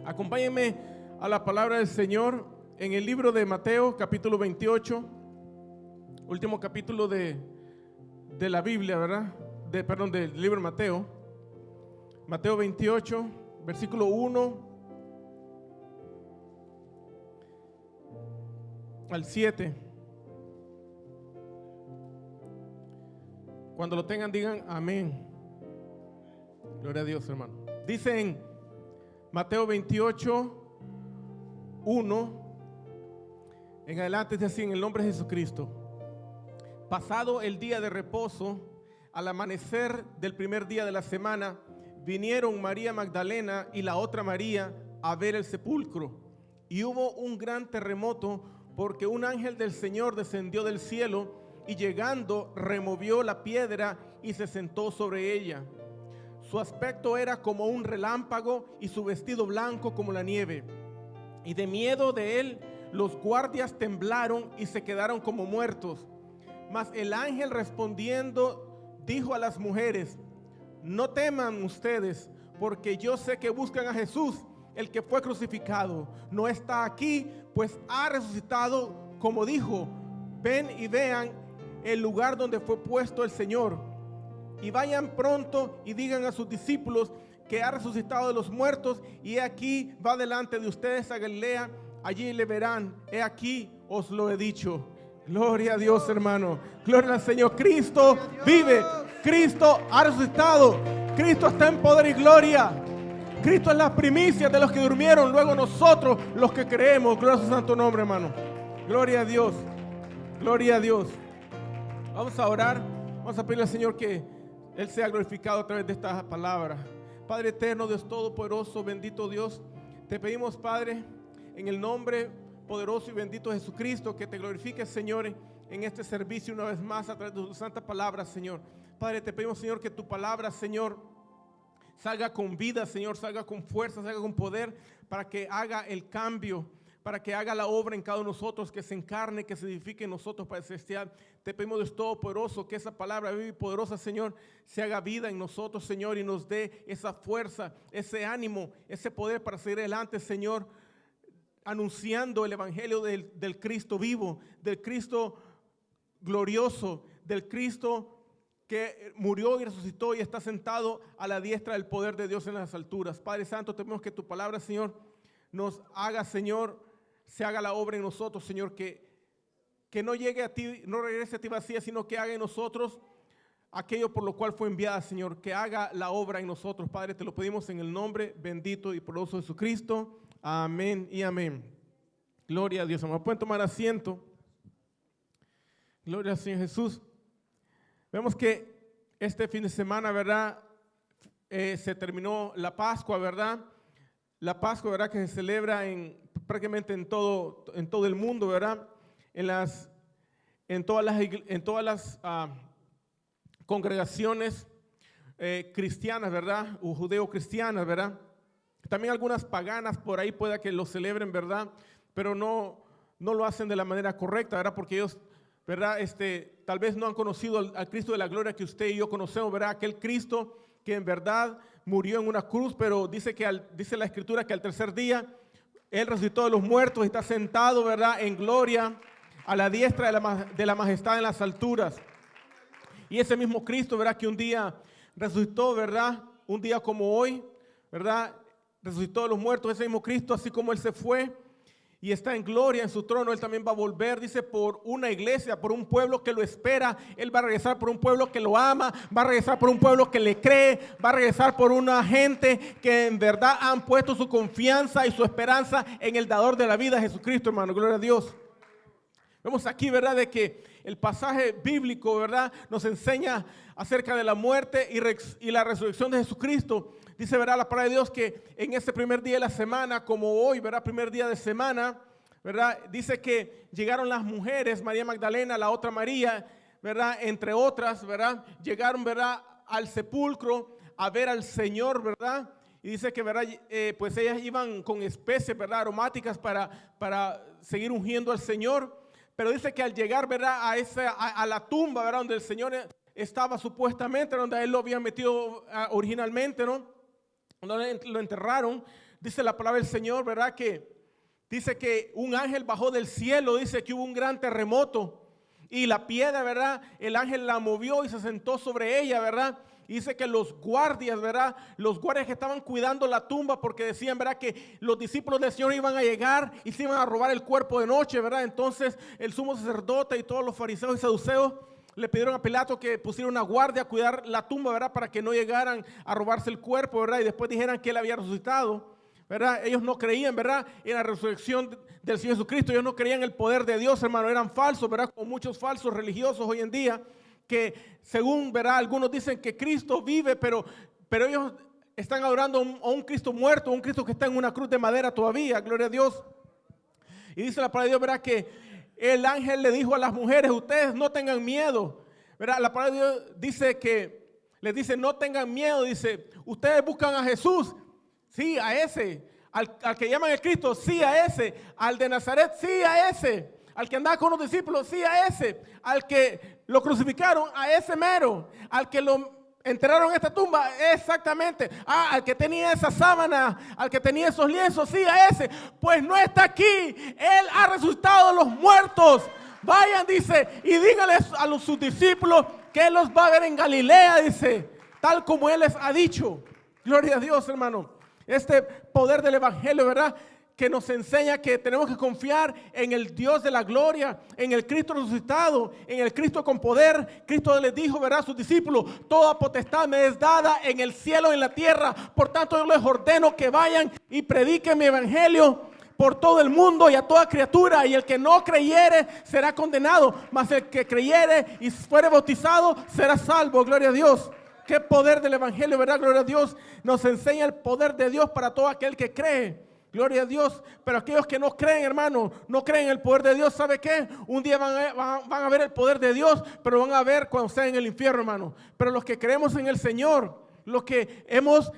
Acompáñenme a la palabra del Señor en el libro de Mateo, capítulo 28, último capítulo de la Biblia, ¿verdad? Del libro de Mateo. Mateo 28, versículo 1 al 7. Cuando lo tengan, digan amén. Gloria a Dios, hermano. Dice en Mateo 28, 1 en adelante, dice así: en el nombre de Jesucristo. Pasado el día de reposo, al amanecer del primer día de la semana, vinieron María Magdalena y la otra María a ver el sepulcro. Y hubo un gran terremoto, porque un ángel del Señor descendió del cielo y llegando removió la piedra y se sentó sobre ella. Su aspecto era como un relámpago y su vestido blanco como la nieve. Y de miedo de él, los guardias temblaron y se quedaron como muertos. Mas el ángel respondiendo dijo a las mujeres: no teman ustedes, porque yo sé que buscan a Jesús, el que fue crucificado. No está aquí, pues ha resucitado como dijo. Ven y vean el lugar donde fue puesto el Señor. Y vayan pronto y digan a sus discípulos que ha resucitado de los muertos, y he aquí va delante de ustedes a Galilea, allí le verán. He aquí os lo he dicho. Gloria a Dios, hermano. Gloria al Señor. Cristo vive. Cristo ha resucitado. Cristo está en poder y gloria. Cristo es la primicia de los que durmieron, luego nosotros los que creemos. Gloria a su santo nombre, hermano. Gloria a Dios. Gloria a Dios. Vamos a orar. Vamos a pedirle al Señor que Él sea glorificado a través de estas palabras. Padre eterno, Dios todopoderoso, bendito Dios, te pedimos, Padre, en el nombre poderoso y bendito de Jesucristo, que te glorifiques, Señor, en este servicio una vez más a través de tu santa palabra, Señor. Padre, te pedimos, Señor, que tu palabra, Señor, salga con vida, Señor, salga con fuerza, salga con poder, para que haga el cambio, para que haga la obra en cada uno de nosotros, que se encarne, que se edifique en nosotros, Padre celestial. Te pedimos, Dios todopoderoso, que esa palabra viva y poderosa, Señor, se haga vida en nosotros, Señor, y nos dé esa fuerza, ese ánimo, ese poder para seguir adelante, Señor, anunciando el evangelio del Cristo vivo, del Cristo glorioso, del Cristo que murió y resucitó y está sentado a la diestra del poder de Dios en las alturas. Padre Santo, te pedimos que tu palabra, Señor, nos haga, Señor, se haga la obra en nosotros, Señor, que no llegue a ti, no regrese a ti vacía, sino que haga en nosotros aquello por lo cual fue enviada, Señor, que haga la obra en nosotros. Padre, te lo pedimos en el nombre bendito y poderoso de Jesucristo. Amén y amén. Gloria a Dios. Hermanos, pueden tomar asiento. Gloria al Señor Jesús. Vemos que este fin de semana, ¿verdad? Se terminó la Pascua, ¿verdad? La Pascua, ¿verdad? Que se celebra prácticamente en todo el mundo, ¿verdad? En todas las congregaciones cristianas, ¿verdad? O judeo-cristianas, ¿verdad? También algunas paganas por ahí pueda que lo celebren, ¿verdad? Pero no lo hacen de la manera correcta, ¿verdad? Porque ellos, ¿verdad? Tal vez no han conocido al Cristo de la gloria que usted y yo conocemos, ¿verdad? Aquel Cristo que en verdad murió en una cruz, pero dice la Escritura que al tercer día Él resucitó de los muertos y está sentado, ¿verdad? En gloria a la diestra de la majestad en las alturas. Y ese mismo Cristo, ¿verdad? Que un día resucitó, ¿verdad? Un día como hoy, ¿verdad? Resucitó de los muertos. Ese mismo Cristo, así como Él se fue y está en gloria en su trono, Él también va a volver, dice, por una iglesia, por un pueblo que lo espera. Él va a regresar por un pueblo que lo ama, va a regresar por un pueblo que le cree, va a regresar por una gente que en verdad han puesto su confianza y su esperanza en el dador de la vida, Jesucristo, hermano. Gloria a Dios. Vemos aquí, ¿verdad?, de que el pasaje bíblico, ¿verdad?, nos enseña acerca de la muerte y la resurrección de Jesucristo. Dice, ¿verdad?, la palabra de Dios que en este primer día de la semana, como hoy, ¿verdad?, primer día de semana, ¿verdad?, dice que llegaron las mujeres, María Magdalena, la otra María, ¿verdad?, entre otras, ¿verdad?, llegaron, ¿verdad?, al sepulcro a ver al Señor, ¿verdad? Y dice que, ¿verdad?, pues ellas iban con especies, ¿verdad?, aromáticas para seguir ungiendo al Señor. Pero dice que al llegar, ¿verdad?, a la tumba, ¿verdad?, donde el Señor estaba supuestamente, donde Él lo había metido originalmente, ¿no? Donde lo enterraron, dice la palabra del Señor, ¿verdad? Que dice que un ángel bajó del cielo, dice que hubo un gran terremoto y la piedra, ¿verdad? El ángel la movió y se sentó sobre ella, ¿verdad? Y dice que los guardias, ¿verdad? Los guardias que estaban cuidando la tumba porque decían, ¿verdad? Que los discípulos del Señor iban a llegar y se iban a robar el cuerpo de noche, ¿verdad? Entonces el sumo sacerdote y todos los fariseos y saduceos le pidieron a Pilato que pusiera una guardia a cuidar la tumba, ¿verdad? Para que no llegaran a robarse el cuerpo, ¿verdad? Y después dijeran que él había resucitado, ¿verdad? Ellos no creían, ¿verdad? En la resurrección del Señor Jesucristo. Ellos no creían en el poder de Dios, hermano. Eran falsos, ¿verdad? Como muchos falsos religiosos hoy en día, que según, ¿verdad? Algunos dicen que Cristo vive, pero ellos están adorando a un Cristo muerto, un Cristo que está en una cruz de madera todavía, gloria a Dios. Y dice la palabra de Dios, ¿verdad? Que el ángel le dijo a las mujeres, ustedes no tengan miedo, ¿verdad? La palabra de Dios dice que les dice, no tengan miedo, dice, ustedes buscan a Jesús, sí, a ese, al que llaman el Cristo, sí, a ese, al de Nazaret, sí, a ese, al que andaba con los discípulos, sí, a ese, al que lo crucificaron, a ese mero, al que lo enterraron en esta tumba, exactamente, al que tenía esa sábana, al que tenía esos lienzos, sí, a ese, pues no está aquí, él ha resucitado de los muertos. Vayan, dice, y díganles a sus discípulos que él los va a ver en Galilea, dice, tal como él les ha dicho. Gloria a Dios, hermano. Este poder del evangelio, ¿verdad? Que nos enseña que tenemos que confiar en el Dios de la gloria, en el Cristo resucitado, en el Cristo con poder. Cristo les dijo, ¿verdad? A sus discípulos, toda potestad me es dada en el cielo y en la tierra. Por tanto, yo les ordeno que vayan y prediquen mi evangelio por todo el mundo y a toda criatura. Y el que no creyere será condenado, mas el que creyere y fuere bautizado será salvo. Gloria a Dios. Qué poder del evangelio, ¿verdad? Gloria a Dios. Nos enseña el poder de Dios para todo aquel que cree. Gloria a Dios. Pero aquellos que no creen, hermano, no creen en el poder de Dios, ¿sabe qué? Un día van a ver el poder de Dios, pero van a ver cuando estén en el infierno, hermano. Pero los que creemos en el Señor, los que hemos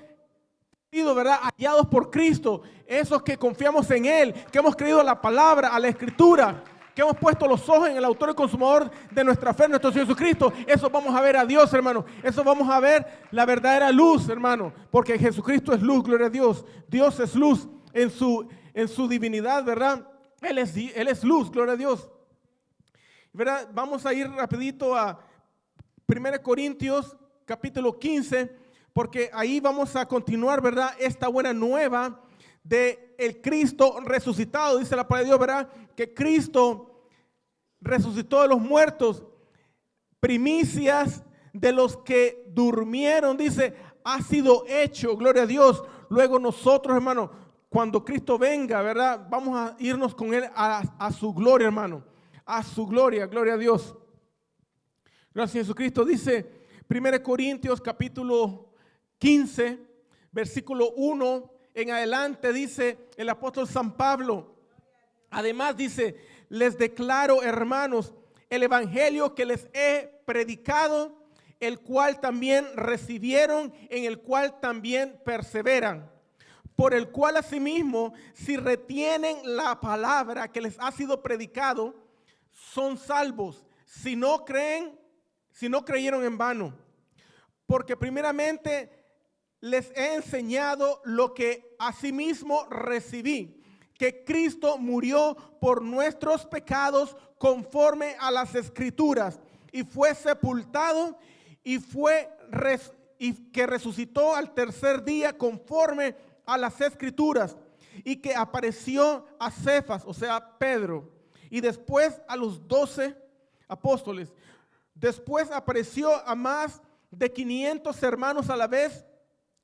sido, ¿verdad?, hallados por Cristo, esos que confiamos en Él, que hemos creído a la palabra, a la Escritura, que hemos puesto los ojos en el autor y consumador de nuestra fe, nuestro Señor Jesucristo, eso vamos a ver a Dios, hermano. Eso vamos a ver la verdadera luz, hermano, porque Jesucristo es luz, gloria a Dios. Dios es luz en su divinidad, ¿verdad? Él es luz, gloria a Dios. ¿Verdad? Vamos a ir rapidito a 1 Corintios capítulo 15, porque ahí vamos a continuar, ¿verdad? Esta buena nueva de el Cristo resucitado. Dice la palabra de Dios, ¿verdad? Que Cristo resucitó de los muertos, primicias de los que durmieron, dice, ha sido hecho, gloria a Dios. Luego nosotros, hermano, cuando Cristo venga, ¿verdad? Vamos a irnos con Él a su gloria, hermano, a su gloria, gloria a Dios. Gracias a Jesucristo. Dice 1 Corintios capítulo 15, versículo 1 en adelante, dice el apóstol San Pablo. Además dice, les declaro, hermanos, el evangelio que les he predicado, el cual también recibieron, en el cual también perseveran, por el cual asimismo, si retienen la palabra que les ha sido predicado, son salvos, si no creyeron en vano. Porque primeramente les he enseñado lo que asimismo recibí, que Cristo murió por nuestros pecados conforme a las Escrituras, y fue sepultado y que resucitó al tercer día conforme a las Escrituras, y que apareció a Cefas, o sea, Pedro, y después a los 12 apóstoles. Después apareció a más de 500 hermanos a la vez,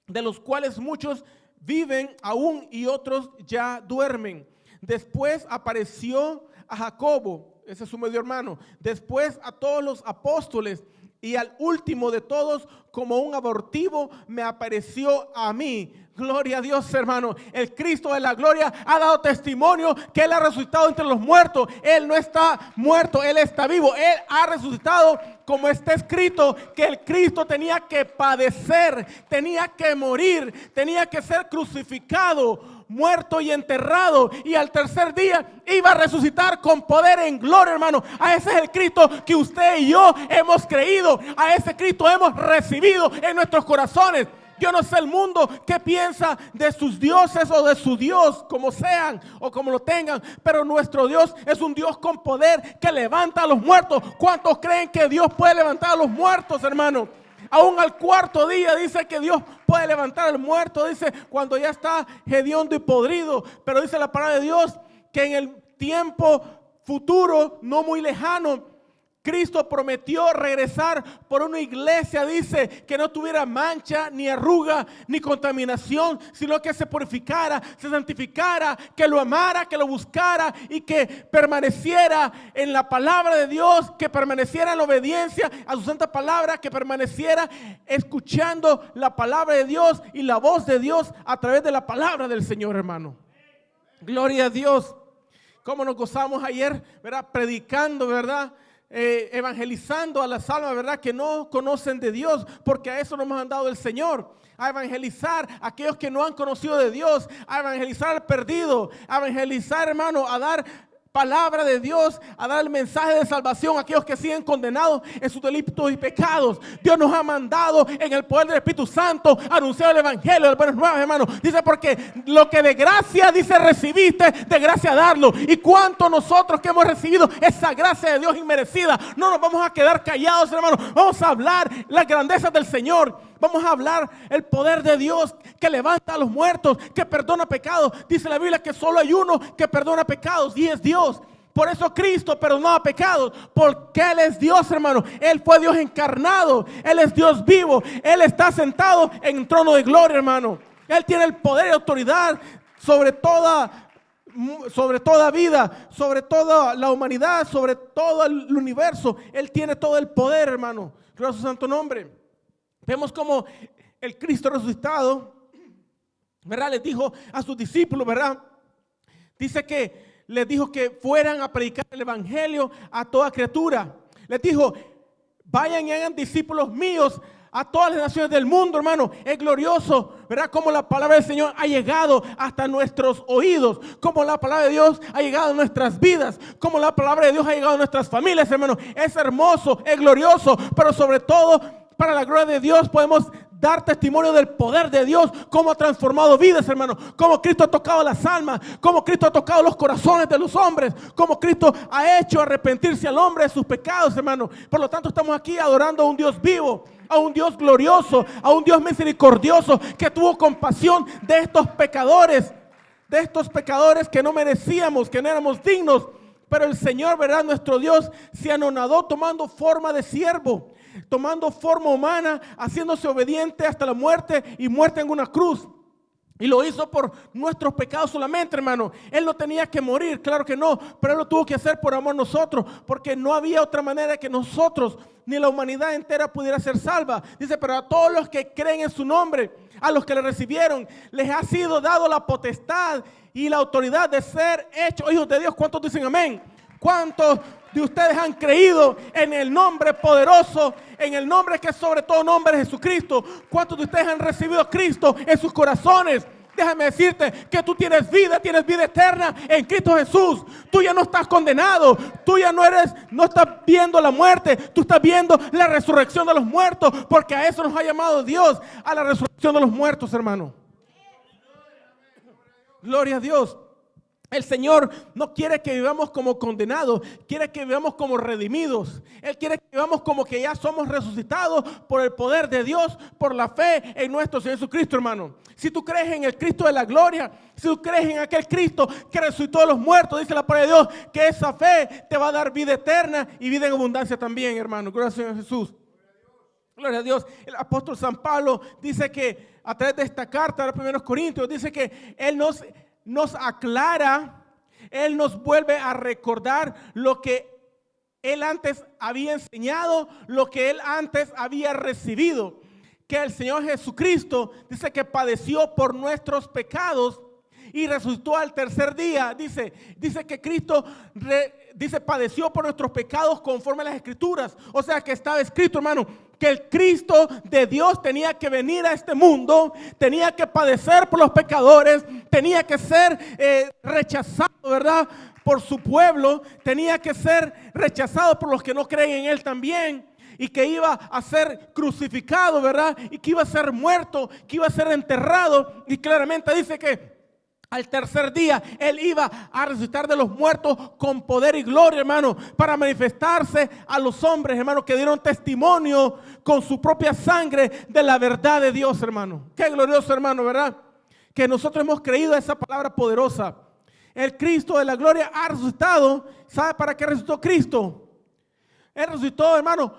de los cuales muchos viven aún y otros ya duermen. Después apareció a Jacobo, ese es su medio hermano. Después a todos los apóstoles, y al último de todos, como un abortivo, me apareció a mí. Gloria a Dios, hermano. El Cristo de la gloria ha dado testimonio que Él ha resucitado entre los muertos. Él no está muerto, Él está vivo. Él ha resucitado, como está escrito, que el Cristo tenía que padecer, tenía que morir, tenía que ser crucificado, muerto y enterrado, y al tercer día iba a resucitar con poder en gloria, hermano. A ese es el Cristo que usted y yo hemos creído, a ese Cristo hemos recibido en nuestros corazones. Yo no sé el mundo qué piensa de sus dioses o de su Dios, como sean o como lo tengan, pero nuestro Dios es un Dios con poder que levanta a los muertos. ¿Cuántos creen que Dios puede levantar a los muertos, hermano? Aún al cuarto día dice que Dios puede levantar al muerto, dice cuando ya está hediondo y podrido, pero dice la palabra de Dios que en el tiempo futuro, no muy lejano, Cristo prometió regresar por una iglesia, dice, que no tuviera mancha, ni arruga, ni contaminación, sino que se purificara, se santificara, que lo amara, que lo buscara y que permaneciera en la palabra de Dios, que permaneciera en la obediencia a su santa palabra, que permaneciera escuchando la palabra de Dios y la voz de Dios a través de la palabra del Señor, hermano. Gloria a Dios. Cómo nos gozamos ayer, ¿verdad? Predicando, ¿verdad? Evangelizando a las almas, ¿verdad? Que no conocen de Dios, porque a eso nos ha mandado el Señor. A evangelizar a aquellos que no han conocido de Dios, a evangelizar al perdido, a evangelizar, hermano, a dar palabra de Dios, a dar el mensaje de salvación a aquellos que siguen condenados en sus delitos y pecados. Dios nos ha mandado en el poder del Espíritu Santo a anunciar el evangelio de las buenas nuevas, hermano. Dice, porque lo que de gracia, dice, recibiste, de gracia darlo. Y cuánto nosotros que hemos recibido esa gracia de Dios inmerecida, no nos vamos a quedar callados, hermano. Vamos a hablar las grandezas del Señor. Vamos a hablar el poder de Dios que levanta a los muertos, que perdona pecados. Dice la Biblia que solo hay uno que perdona pecados y es Dios. Por eso Cristo perdonaba pecados, porque Él es Dios, hermano. Él fue Dios encarnado, Él es Dios vivo. Él está sentado en un trono de gloria, hermano. Él tiene el poder y autoridad sobre toda vida, sobre toda la humanidad, sobre todo el universo. Él tiene todo el poder, hermano. Gloria a su santo nombre. Vemos como el Cristo resucitado, ¿verdad? Les dijo a sus discípulos, ¿verdad? Dice que les dijo que fueran a predicar el evangelio a toda criatura. Les dijo, vayan y hagan discípulos míos a todas las naciones del mundo, hermano. Es glorioso, ¿verdad? Como la palabra del Señor ha llegado hasta nuestros oídos, como la palabra de Dios ha llegado a nuestras vidas, como la palabra de Dios ha llegado a nuestras familias, hermano. Es hermoso, es glorioso, pero sobre todo, para la gloria de Dios podemos dar testimonio del poder de Dios, cómo ha transformado vidas, hermano, cómo Cristo ha tocado las almas, cómo Cristo ha tocado los corazones de los hombres, cómo Cristo ha hecho arrepentirse al hombre de sus pecados, hermano. Por lo tanto, estamos aquí adorando a un Dios vivo, a un Dios glorioso, a un Dios misericordioso que tuvo compasión de estos pecadores que no merecíamos, que no éramos dignos. Pero el Señor, ¿verdad? Nuestro Dios se anonadó tomando forma de siervo, tomando forma humana, haciéndose obediente hasta la muerte y muerte en una cruz. Y lo hizo por nuestros pecados solamente, hermano. Él no tenía que morir, claro que no, pero Él lo tuvo que hacer por amor a nosotros, porque no había otra manera que nosotros, ni la humanidad entera pudiera ser salva. Dice, pero a todos los que creen en su nombre, a los que le recibieron, les ha sido dado la potestad y la autoridad de ser hechos hijos de Dios. ¿Cuántos dicen amén? ¿Cuántos de ustedes han creído en el nombre poderoso, en el nombre que es sobre todo nombre de Jesucristo? ¿Cuántos de ustedes han recibido a Cristo en sus corazones? Déjame decirte que tú tienes vida eterna en Cristo Jesús. Tú ya no estás condenado, tú ya no estás viendo la muerte, tú estás viendo la resurrección de los muertos, porque a eso nos ha llamado Dios, a la resurrección de los muertos, hermano. Gloria a Dios. El Señor no quiere que vivamos como condenados, quiere que vivamos como redimidos. Él quiere que vivamos como que ya somos resucitados por el poder de Dios, por la fe en nuestro Señor Jesucristo, hermano. Si tú crees en el Cristo de la gloria, si tú crees en aquel Cristo que resucitó a los muertos, dice la palabra de Dios, que esa fe te va a dar vida eterna y vida en abundancia también, hermano. Gloria al Señor Jesús. Gloria a Dios. El apóstol San Pablo dice que a través de esta carta de los 1 Corintios, dice que Él nos aclara, Él nos vuelve a recordar lo que Él antes había enseñado, lo que Él antes había recibido, que el Señor Jesucristo dice que padeció por nuestros pecados y resucitó al tercer día. Dice que Cristo padeció por nuestros pecados conforme a las Escrituras. O sea que estaba escrito, hermano, que el Cristo de Dios tenía que venir a este mundo, tenía que padecer por los pecadores, tenía que ser rechazado, ¿verdad?, por su pueblo, tenía que ser rechazado por los que no creen en Él también. y que iba a ser crucificado, ¿verdad? Y que iba a ser muerto, que iba a ser enterrado. Y claramente dice que al tercer día Él iba a resucitar de los muertos con poder y gloria, hermano, para manifestarse a los hombres, hermano, que dieron testimonio con su propia sangre de la verdad de Dios, hermano. Qué glorioso, hermano, ¿verdad? Que nosotros hemos creído esa palabra poderosa. El Cristo de la gloria ha resucitado. ¿Sabe para qué resucitó Cristo? Él resucitó, hermano,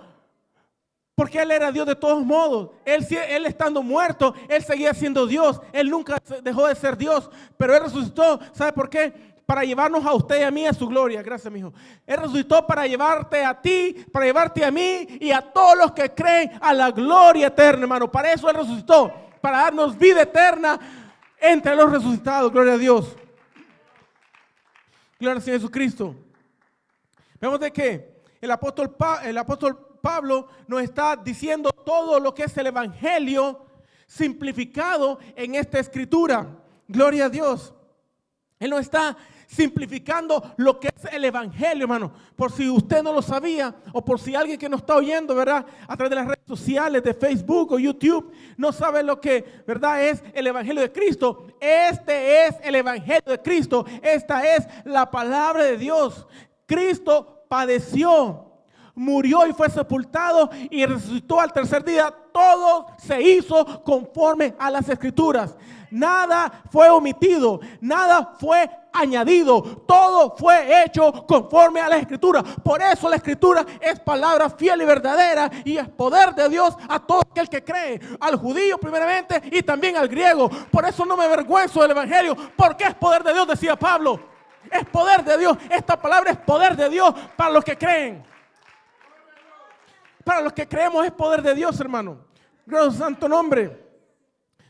porque Él era Dios de todos modos. Él estando muerto, Él seguía siendo Dios. Él nunca dejó de ser Dios. Pero Él resucitó, ¿sabe por qué? Para llevarnos a usted y a mí a su gloria. Gracias, mi hijo. Él resucitó para llevarte a ti, para llevarte a mí y a todos los que creen a la gloria eterna, hermano. Para eso Él resucitó, para darnos vida eterna entre los resucitados. Gloria a Dios. Gloria al Señor Jesucristo. Vemos de que el apóstol Pablo nos está diciendo todo lo que es el evangelio simplificado en esta escritura. Gloria a Dios. Él nos está simplificando lo que es el evangelio, hermano. Por si usted no lo sabía, o por si alguien que nos está oyendo, ¿verdad?, a través de las redes sociales, de Facebook o YouTube, no sabe lo que, ¿verdad?, es el evangelio de Cristo. Este es el evangelio de Cristo. Esta es la palabra de Dios. Cristo padeció, murió y fue sepultado y resucitó al tercer día. Todo se hizo conforme a las escrituras. Nada fue omitido, nada fue añadido. Todo fue hecho conforme a las escrituras. Por eso la escritura es palabra fiel y verdadera y es poder de Dios a todo aquel que cree, al judío primeramente y también al griego. Por eso no me avergüenzo del evangelio, porque es poder de Dios, decía Pablo. Es poder de Dios. Esta palabra es poder de Dios para los que creen. Para los que creemos es poder de Dios, hermano. Gloria al santo nombre.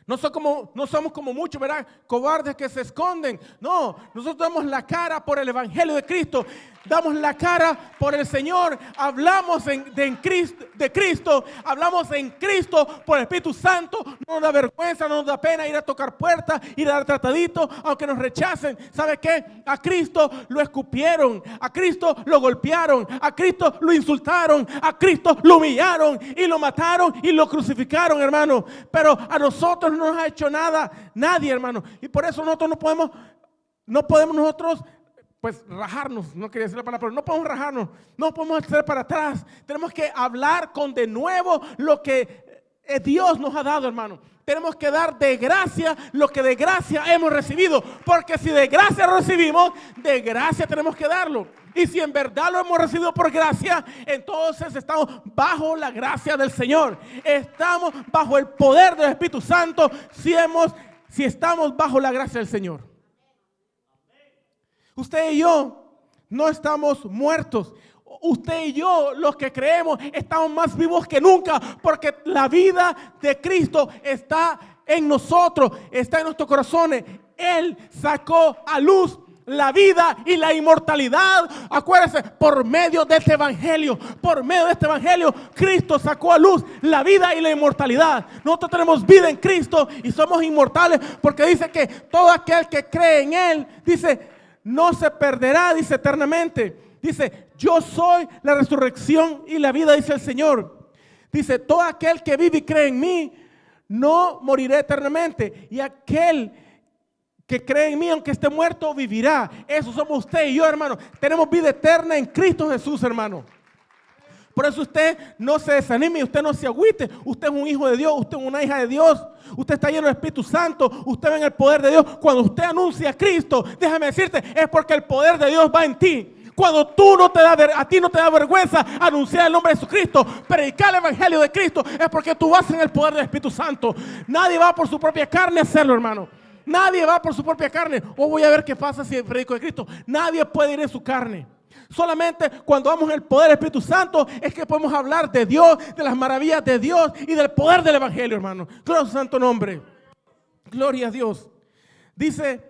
No somos como muchos, ¿verdad?, cobardes que se esconden. No, nosotros damos la cara por el evangelio de Cristo. Damos la cara por el Señor. Hablamos de Cristo. Hablamos en Cristo por el Espíritu Santo. No nos da vergüenza, no nos da pena ir a tocar puertas, ir a dar trataditos, aunque nos rechacen. ¿Sabe qué? A Cristo lo escupieron. A Cristo lo golpearon. A Cristo lo insultaron. A Cristo lo humillaron y lo mataron y lo crucificaron, hermano. Pero a nosotros no nos ha hecho nada nadie, hermano. Y por eso nosotros no podemos nosotros, pues, rajarnos. No quería decir la palabra, pero no podemos rajarnos. No podemos hacer para atrás. Tenemos que hablar con de nuevo lo que Dios nos ha dado, hermano. Tenemos que dar de gracia lo que de gracia hemos recibido. Porque si de gracia lo recibimos, de gracia tenemos que darlo. Y si en verdad lo hemos recibido por gracia, entonces estamos bajo la gracia del Señor. Estamos bajo el poder del Espíritu Santo si estamos bajo la gracia del Señor. Usted y yo no estamos muertos. Usted y yo, los que creemos, estamos más vivos que nunca, porque la vida de Cristo está en nosotros, está en nuestros corazones. Él sacó a luz la vida y la inmortalidad. Acuérdense, por medio de este evangelio, Cristo sacó a luz la vida y la inmortalidad. Nosotros tenemos vida en Cristo y somos inmortales, porque dice que todo aquel que cree en Él, dice, no se perderá, dice, eternamente. Dice, yo soy la resurrección y la vida, dice el Señor. Dice, todo aquel que vive y cree en mí, no morirá eternamente. Y aquel que cree en mí, aunque esté muerto, vivirá. Eso somos usted y yo, hermano. Tenemos vida eterna en Cristo Jesús, hermano. Por eso usted no se desanime, usted no se agüite. Usted es un hijo de Dios, usted es una hija de Dios. Usted está lleno del Espíritu Santo, usted ve en el poder de Dios. Cuando usted anuncia a Cristo, déjame decirte, es porque el poder de Dios va en ti. Cuando a ti no te da vergüenza anunciar el nombre de Jesucristo, predicar el evangelio de Cristo, es porque tú vas en el poder del Espíritu Santo. Nadie va por su propia carne a hacerlo, hermano. Nadie va por su propia carne. Voy a ver qué pasa si predico de Cristo. Nadie puede ir en su carne. Solamente cuando vamos en el poder del Espíritu Santo es que podemos hablar de Dios, de las maravillas de Dios y del poder del evangelio, hermano. Gloria a su santo nombre. Gloria a Dios. Dice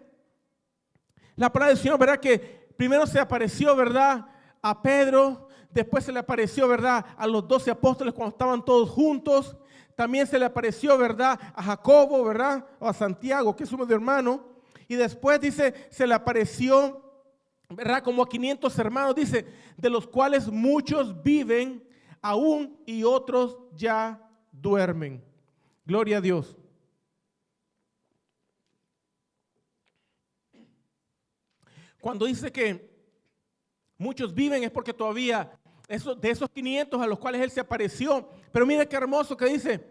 la palabra del Señor, ¿verdad? Que primero se apareció, ¿verdad?, a Pedro. Después se le apareció, ¿verdad?, a los 12 apóstoles cuando estaban todos juntos. También se le apareció, ¿verdad?, a Jacobo, ¿verdad?, o a Santiago, que es su medio hermano. Y después dice, se le apareció, ¿verdad?, como a 500 hermanos, dice, de los cuales muchos viven aún y otros ya duermen. Gloria a Dios. Cuando dice que muchos viven es porque todavía de esos 500 a los cuales Él se apareció. Pero mire qué hermoso que dice.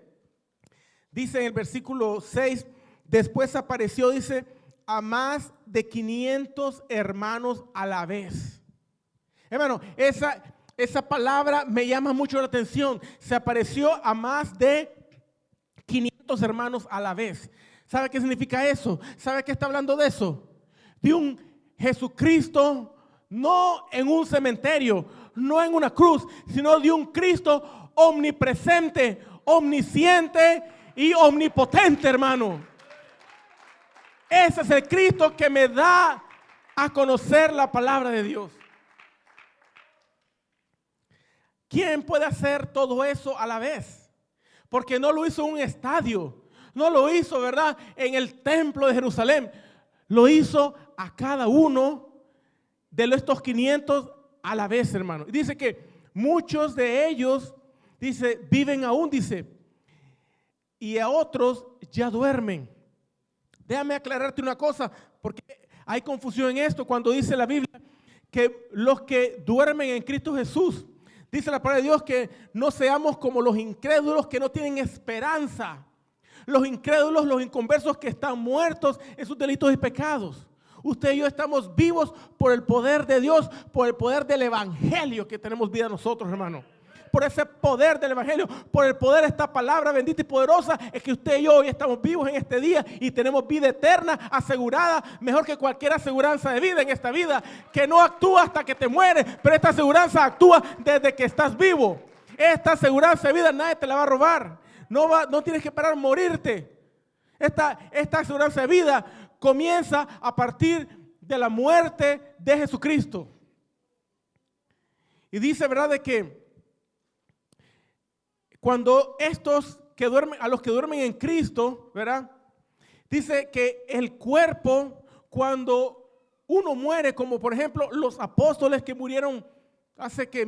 Dice en el versículo 6, después apareció, dice, a más de 500 hermanos a la vez. Hermano, esa palabra me llama mucho la atención. Se apareció a más de 500 hermanos a la vez. ¿Sabe qué significa eso? ¿Sabe qué está hablando de eso? De un Jesucristo, no en un cementerio, no en una cruz, sino de un Cristo omnipresente, omnisciente y omnipotente, hermano. Ese es el Cristo que me da a conocer la palabra de Dios. ¿Quién puede hacer todo eso a la vez? Porque no lo hizo en un estadio, no lo hizo, ¿verdad?, en el templo de Jerusalén. Lo hizo a cada uno de estos 500 a la vez, hermano. Y dice que muchos de ellos, dice, viven aún, dice, y a otros ya duermen. Déjame aclararte una cosa, porque hay confusión en esto cuando dice la Biblia que los que duermen en Cristo Jesús, dice la palabra de Dios que no seamos como los incrédulos que no tienen esperanza. Los incrédulos, los inconversos que están muertos en sus delitos y pecados. Usted y yo estamos vivos por el poder de Dios, por el poder del evangelio que tenemos vida nosotros, hermano. Por ese poder del evangelio, por el poder de esta palabra bendita y poderosa, es que usted y yo hoy estamos vivos en este día y tenemos vida eterna asegurada, mejor que cualquier aseguranza de vida en esta vida, que no actúa hasta que te mueres, pero esta aseguranza actúa desde que estás vivo. Esta aseguranza de vida nadie te la va a robar. No tienes que parar a morirte. Esta aseguranza de vida comienza a partir de la muerte de Jesucristo. Y dice, ¿verdad?, de que cuando estos que duermen, a los que duermen en Cristo, ¿verdad?, dice que el cuerpo, cuando uno muere, como por ejemplo los apóstoles que murieron hace que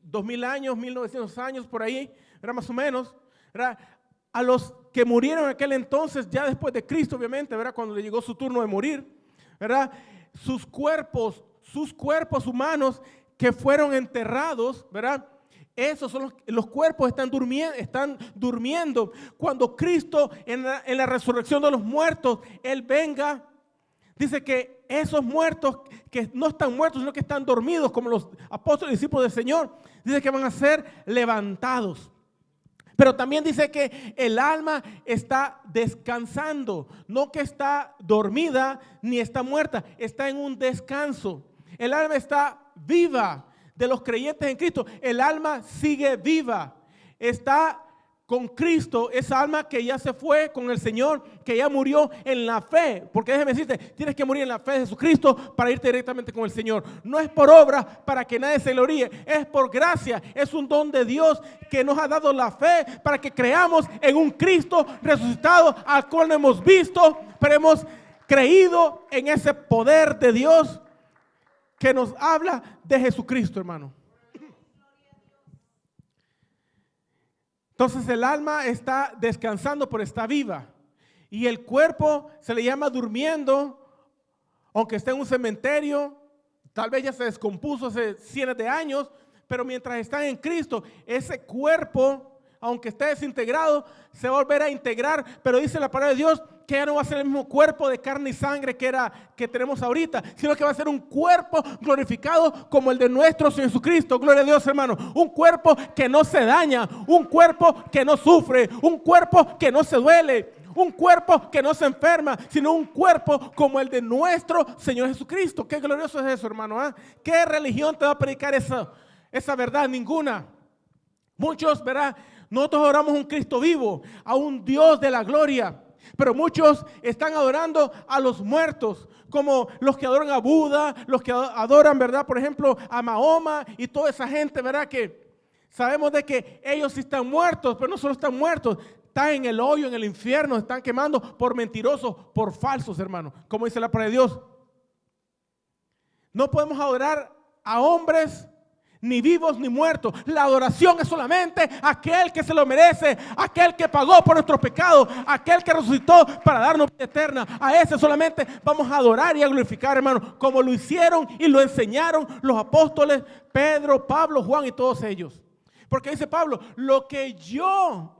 2000 años, 1900 años, por ahí, era más o menos, ¿verdad?, a los que murieron en aquel entonces, ya después de Cristo, obviamente, ¿verdad?, cuando le llegó su turno de morir, ¿verdad?, sus cuerpos humanos que fueron enterrados, ¿verdad?, esos son los cuerpos están durmiendo. Cuando Cristo en la resurrección de los muertos, Él venga, dice que esos muertos que no están muertos, sino que están dormidos, como los apóstoles y discípulos del Señor, dice que van a ser levantados. Pero también dice que el alma está descansando, no que está dormida ni está muerta, está en un descanso. El alma está viva. De los creyentes en Cristo, el alma sigue viva, está con Cristo, esa alma que ya se fue con el Señor, que ya murió en la fe, porque déjeme decirte, tienes que morir en la fe de Jesucristo para irte directamente con el Señor. No es por obra para que nadie se gloríe, es por gracia, es un don de Dios que nos ha dado la fe para que creamos en un Cristo resucitado al cual no hemos visto, pero hemos creído en ese poder de Dios que nos habla de Jesucristo, hermano. Entonces el alma está descansando, pero está viva. Y el cuerpo se le llama durmiendo, aunque esté en un cementerio, tal vez ya se descompuso hace cientos de años, pero mientras están en Cristo, ese cuerpo, aunque esté desintegrado, se va a volver a integrar, pero dice la palabra de Dios que ya no va a ser el mismo cuerpo de carne y sangre que tenemos ahorita, sino que va a ser un cuerpo glorificado como el de nuestro Señor Jesucristo. Gloria a Dios, hermano. Un cuerpo que no se daña, un cuerpo que no sufre, un cuerpo que no se duele, un cuerpo que no se enferma, sino un cuerpo como el de nuestro Señor Jesucristo. Qué glorioso es eso, hermano, ¿eh? ¿Qué religión te va a predicar esa verdad? Ninguna. Muchos, ¿verdad? Nosotros adoramos a un Cristo vivo, a un Dios de la gloria. Pero muchos están adorando a los muertos, como los que adoran a Buda, los que adoran, ¿verdad?, por ejemplo, a Mahoma y toda esa gente, ¿verdad?, que sabemos de que ellos sí están muertos, pero no solo están muertos, están en el hoyo, en el infierno, están quemando por mentirosos, por falsos, hermano, como dice la palabra de Dios. No podemos adorar a hombres ni vivos ni muertos. La adoración es solamente aquel que se lo merece, aquel que pagó por nuestros pecados, aquel que resucitó para darnos vida eterna. A ese solamente vamos a adorar y a glorificar, hermano, como lo hicieron y lo enseñaron los apóstoles Pedro, Pablo, Juan y todos ellos. Porque dice Pablo, lo que yo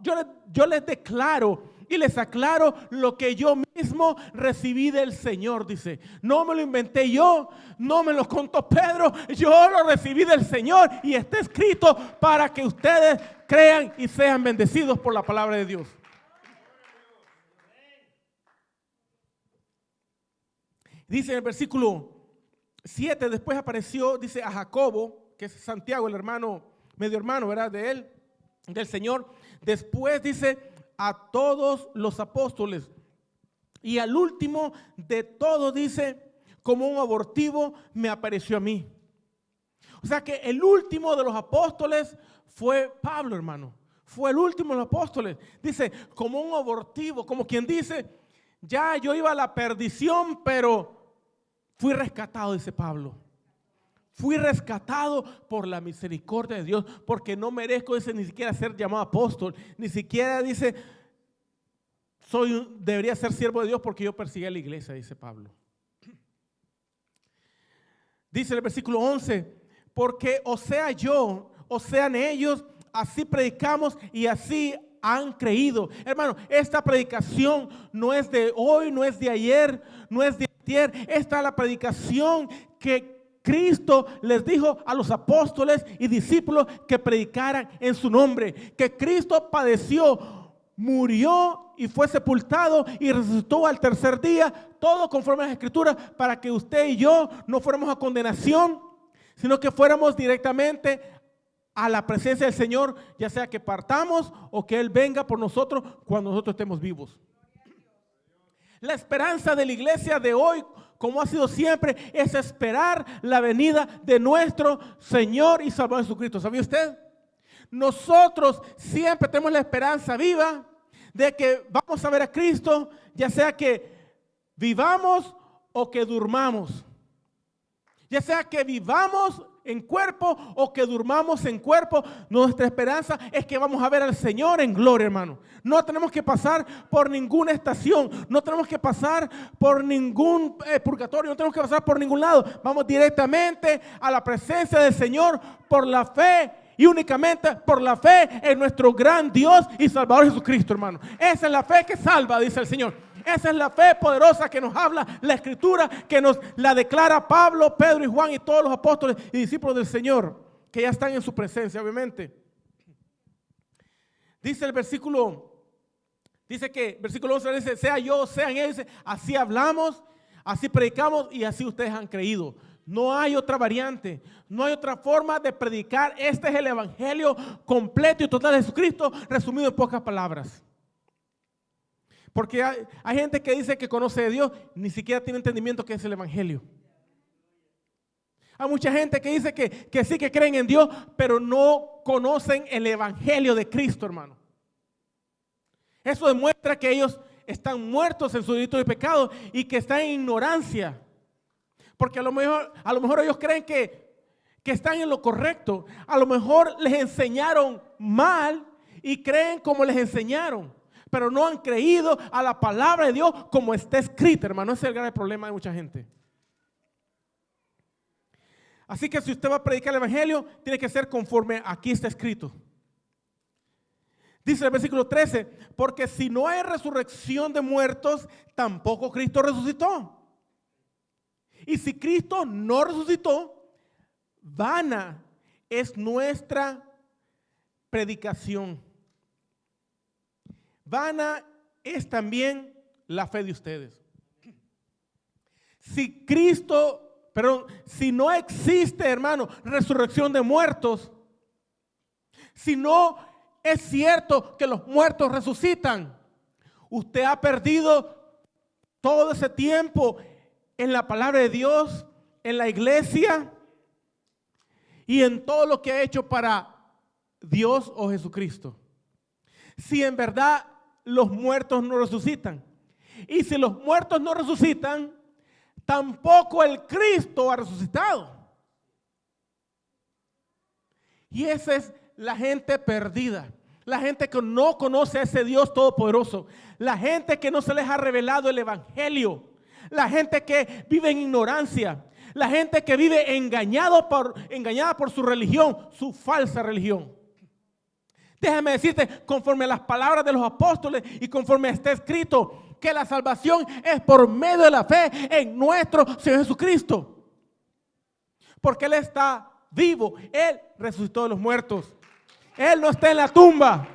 les declaro y les aclaro lo que yo mismo recibí del Señor, dice. No me lo inventé yo, no me lo contó Pedro, yo lo recibí del Señor y está escrito para que ustedes crean y sean bendecidos por la palabra de Dios. Dice en el versículo 7, después apareció, dice, a Jacobo, que es Santiago, el hermano, medio hermano, ¿verdad? De él, del Señor. Después dice, a todos los apóstoles, y al último de todos dice, como un abortivo me apareció a mí. O sea que el último de los apóstoles fue Pablo, hermano. Fue el último de los apóstoles. Dice, como un abortivo, como quien dice, ya yo iba a la perdición, pero fui rescatado, dice Pablo. Fui rescatado por la misericordia de Dios, porque no merezco, dice, ni siquiera ser llamado apóstol, ni siquiera dice, debería ser siervo de Dios porque yo perseguí a la iglesia, dice Pablo. Dice el versículo 11, porque o sea yo, o sean ellos, así predicamos y así han creído. Hermano, esta predicación no es de hoy, no es de ayer, no es de ayer. Esta es la predicación que Cristo les dijo a los apóstoles y discípulos que predicaran en su nombre. Que Cristo padeció, murió y fue sepultado y resucitó al tercer día, todo conforme a las Escrituras, para que usted y yo no fuéramos a condenación, sino que fuéramos directamente a la presencia del Señor, ya sea que partamos o que Él venga por nosotros cuando nosotros estemos vivos. La esperanza de la iglesia de hoy, como ha sido siempre, es esperar la venida de nuestro Señor y Salvador Jesucristo. ¿Sabía usted? Nosotros siempre tenemos la esperanza viva de que vamos a ver a Cristo, ya sea que vivamos o que durmamos. Ya sea que vivamos en cuerpo o que durmamos en cuerpo, nuestra esperanza es que vamos a ver al Señor en gloria, hermano. No tenemos que pasar por ninguna estación, no tenemos que pasar por ningún purgatorio, no tenemos que pasar por ningún lado. Vamos directamente a la presencia del Señor por la fe y únicamente por la fe en nuestro gran Dios y Salvador Jesucristo, hermano. Esa es la fe que salva, dice el Señor. Esa es la fe poderosa que nos habla la Escritura, que nos la declara Pablo, Pedro y Juan y todos los apóstoles y discípulos del Señor, que ya están en su presencia, obviamente. Dice el versículo, versículo 11 dice, sea yo, sean ellos, dice, así hablamos, así predicamos y así ustedes han creído. No hay otra variante, no hay otra forma de predicar. Este es el evangelio completo y total de Jesucristo, resumido en pocas palabras. Porque hay gente que dice que conoce de Dios, ni siquiera tiene entendimiento que es el evangelio. Hay mucha gente que dice que sí que creen en Dios, pero no conocen el evangelio de Cristo, hermano. Eso demuestra que ellos están muertos en su delito y pecado y que están en ignorancia. Porque a lo mejor ellos creen que están en lo correcto. A lo mejor les enseñaron mal y creen como les enseñaron. Pero no han creído a la palabra de Dios como está escrita, hermano. Ese es el gran problema de mucha gente. Así que si usted va a predicar el evangelio, tiene que ser conforme aquí está escrito. Dice el versículo 13, porque si no hay resurrección de muertos, tampoco Cristo resucitó. Y si Cristo no resucitó, vana es nuestra predicación. Vana es también la fe de ustedes. Si no existe, hermano, resurrección de muertos, si no es cierto que los muertos resucitan, usted ha perdido todo ese tiempo en la palabra de Dios, en la iglesia y en todo lo que ha hecho para Dios o Jesucristo. Si en verdad los muertos no resucitan. Y si los muertos no resucitan, tampoco el Cristo ha resucitado. Y esa es la gente perdida. La gente que no conoce a ese Dios todopoderoso. La gente que no se les ha revelado el evangelio. La gente que vive en ignorancia. La gente que vive engañada por su religión, su falsa religión. Déjame decirte, conforme a las palabras de los apóstoles y conforme está escrito, que la salvación es por medio de la fe en nuestro Señor Jesucristo. Porque Él está vivo. Él resucitó de los muertos. Él no está en la tumba.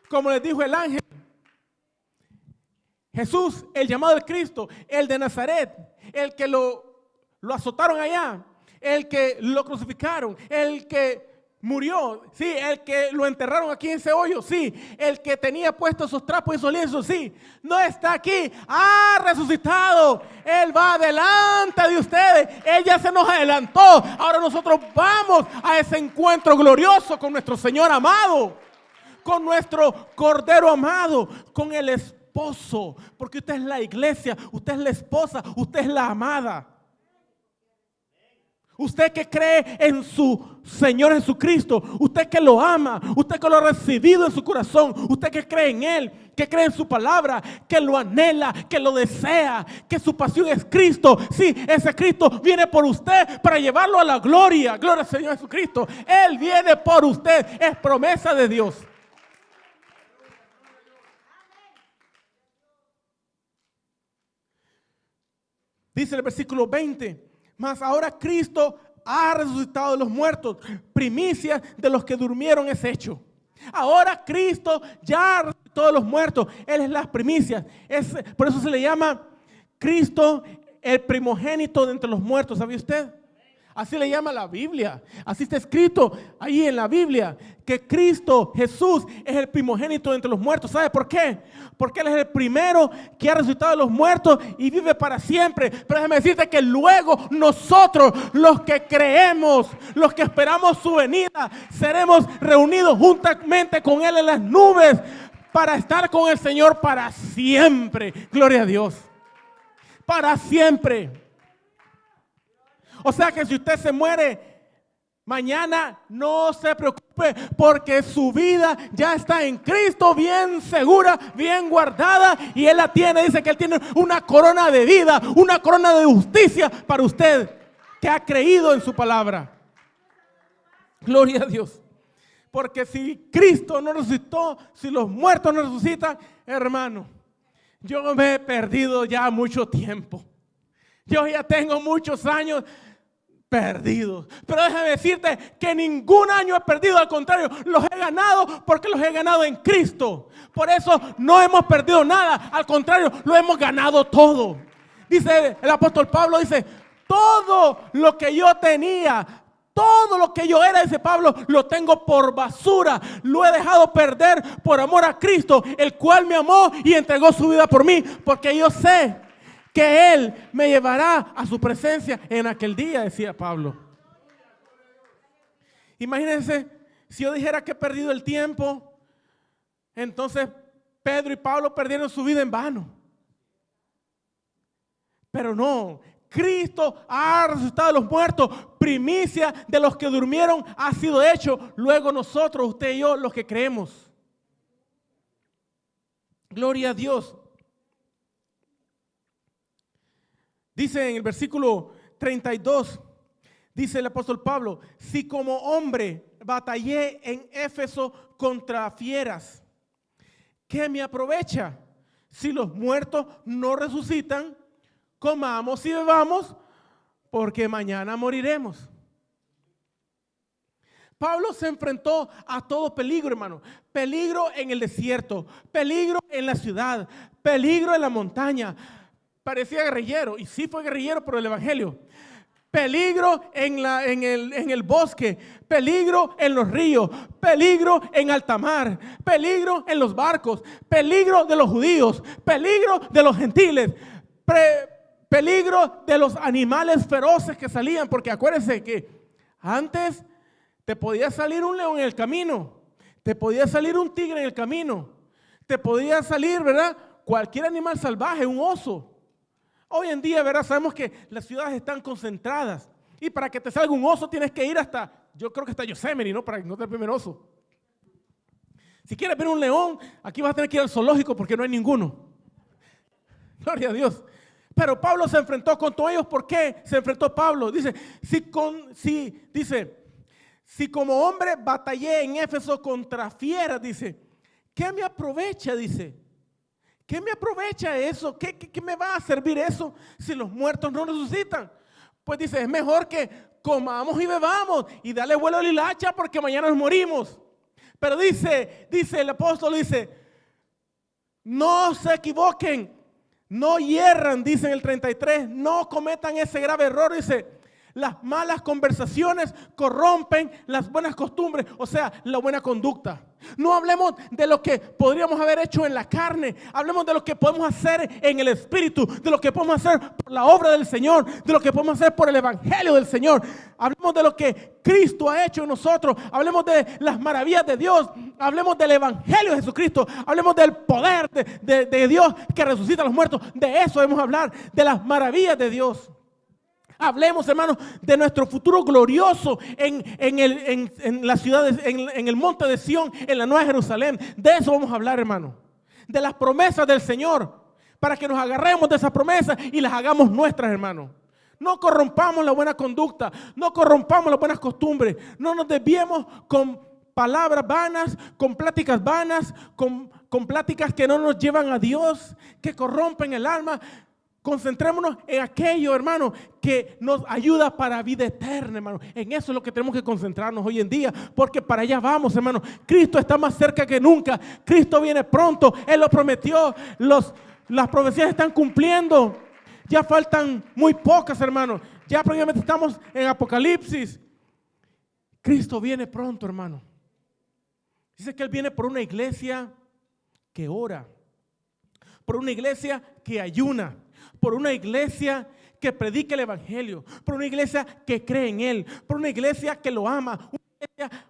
Como les dijo el ángel, Jesús, el llamado del Cristo, el de Nazaret, el que lo azotaron allá, el que lo crucificaron, el que murió, sí, el que lo enterraron aquí en ese hoyo, sí, el que tenía puestos esos trapos y esos lienzos, sí, no está aquí, ha resucitado. Él va delante de ustedes. Él ya se nos adelantó. Ahora nosotros vamos a ese encuentro glorioso con nuestro Señor amado, con nuestro Cordero amado, con el esposo, porque usted es la iglesia, usted es la esposa, usted es la amada. Usted que cree en su Señor Jesucristo, usted que lo ama, usted que lo ha recibido en su corazón, usted que cree en Él, que cree en su palabra, que lo anhela, que lo desea, que su pasión es Cristo. Sí, ese Cristo viene por usted para llevarlo a la gloria. Gloria al Señor Jesucristo. Él viene por usted, es promesa de Dios. Dice el versículo 20. Mas ahora Cristo ha resucitado de los muertos, primicia de los que durmieron es hecho. Ahora Cristo ya resucitó de los muertos. Él es las primicias. Por eso se le llama Cristo el primogénito de entre los muertos. ¿Sabía usted? Así le llama la Biblia. Así está escrito ahí en la Biblia, que Cristo Jesús es el primogénito de entre los muertos. ¿Sabe por qué? Porque Él es el primero que ha resucitado de los muertos y vive para siempre. Pero déjame decirte que luego nosotros, los que creemos, los que esperamos su venida, seremos reunidos juntamente con Él en las nubes para estar con el Señor para siempre. Gloria a Dios. Para siempre. O sea que si usted se muere mañana, no se preocupe, porque su vida ya está en Cristo, bien segura, bien guardada, y Él la tiene. Dice que Él tiene una corona de vida, una corona de justicia para usted que ha creído en su palabra. Gloria a Dios. Porque si Cristo no resucitó, si los muertos no resucitan, hermano, yo me he perdido ya mucho tiempo. Yo ya tengo muchos años perdidos. Pero déjame decirte que ningún año he perdido, al contrario, los he ganado porque los he ganado en Cristo. Por eso no hemos perdido nada, al contrario, lo hemos ganado todo. Dice el apóstol Pablo, dice, todo lo que yo tenía, todo lo que yo era, dice Pablo, lo tengo por basura. Lo he dejado perder por amor a Cristo, el cual me amó y entregó su vida por mí, porque yo sé que Él me llevará a su presencia en aquel día, decía Pablo. Imagínense, si yo dijera que he perdido el tiempo, entonces Pedro y Pablo perdieron su vida en vano. Pero no, Cristo ha resucitado de los muertos, primicia de los que durmieron ha sido hecho. Luego nosotros, usted y yo, los que creemos. Gloria a Dios. Dice en el versículo 32, dice el apóstol Pablo, si como hombre batallé en Éfeso contra fieras, ¿qué me aprovecha? Si los muertos no resucitan, comamos y bebamos, porque mañana moriremos. Pablo se enfrentó a todo peligro, hermano. Peligro en el desierto, peligro en la ciudad, peligro en la montaña. Parecía guerrillero, y sí fue guerrillero por el evangelio. Peligro en el bosque, peligro en los ríos, peligro en alta mar, peligro en los barcos, peligro de los judíos, peligro de los gentiles, peligro de los animales feroces que salían, porque acuérdense que antes te podía salir un león en el camino, te podía salir un tigre en el camino, te podía salir, ¿verdad?, cualquier animal salvaje, un oso. Hoy en día, ¿verdad? Sabemos que las ciudades están concentradas. Y para que te salga un oso tienes que ir hasta, yo creo que hasta Yosemite, ¿no? Para encontrar el primer oso. Si quieres ver un león, aquí vas a tener que ir al zoológico porque no hay ninguno. Gloria a Dios. Pero Pablo se enfrentó con todos ellos. ¿Por qué se enfrentó Pablo? Dice, si como hombre batallé en Éfeso contra fieras, dice, ¿qué me aprovecha? Dice, ¿qué me aprovecha eso? ¿Qué me va a servir eso si los muertos no resucitan? Pues dice, es mejor que comamos y bebamos y darle vuelo a la hilacha porque mañana nos morimos. Pero dice el apóstol, dice, no se equivoquen, no hierran, dice en el 33, no cometan ese grave error, dice, las malas conversaciones corrompen las buenas costumbres, o sea, la buena conducta. No hablemos de lo que podríamos haber hecho en la carne, hablemos de lo que podemos hacer en el Espíritu, de lo que podemos hacer por la obra del Señor, de lo que podemos hacer por el Evangelio del Señor. Hablemos de lo que Cristo ha hecho en nosotros, hablemos de las maravillas de Dios, hablemos del Evangelio de Jesucristo, hablemos del poder de Dios que resucita a los muertos. De eso debemos hablar, de las maravillas de Dios. Hablemos, hermanos, de nuestro futuro glorioso en las ciudades, en el monte de Sión, en la Nueva Jerusalén. De eso vamos a hablar, hermano. De las promesas del Señor, para que nos agarremos de esas promesas y las hagamos nuestras, hermanos. No corrompamos la buena conducta, no corrompamos las buenas costumbres, no nos desviemos con palabras vanas, con pláticas vanas, con pláticas que no nos llevan a Dios, que corrompen el alma. Concentrémonos en aquello, hermano, que nos ayuda para vida eterna, hermano. En eso es lo que tenemos que concentrarnos hoy en día, porque para allá vamos, hermano. Cristo está más cerca que nunca. Cristo viene pronto. Él lo prometió. Las profecías están cumpliendo. Ya faltan muy pocas, hermano. Ya prácticamente estamos en Apocalipsis. Cristo viene pronto, hermano. Dice que Él viene por una iglesia que ora, por una iglesia que ayuna, por una iglesia que predica el Evangelio, por una iglesia que cree en Él, por una iglesia que lo ama,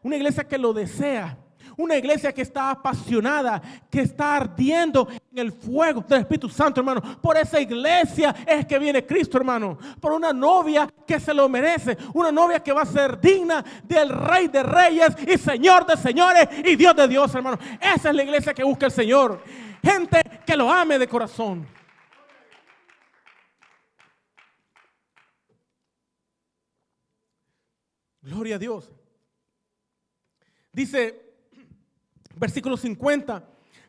una iglesia que lo desea, una iglesia que está apasionada, que está ardiendo en el fuego del Espíritu Santo, hermano. Por esa iglesia es que viene Cristo, hermano. Por una novia que se lo merece, una novia que va a ser digna del Rey de Reyes y Señor de Señores y Dios de Dios, hermano. Esa es la iglesia que busca el Señor. Gente que lo ame de corazón. Gloria a Dios. Dice, versículo 50,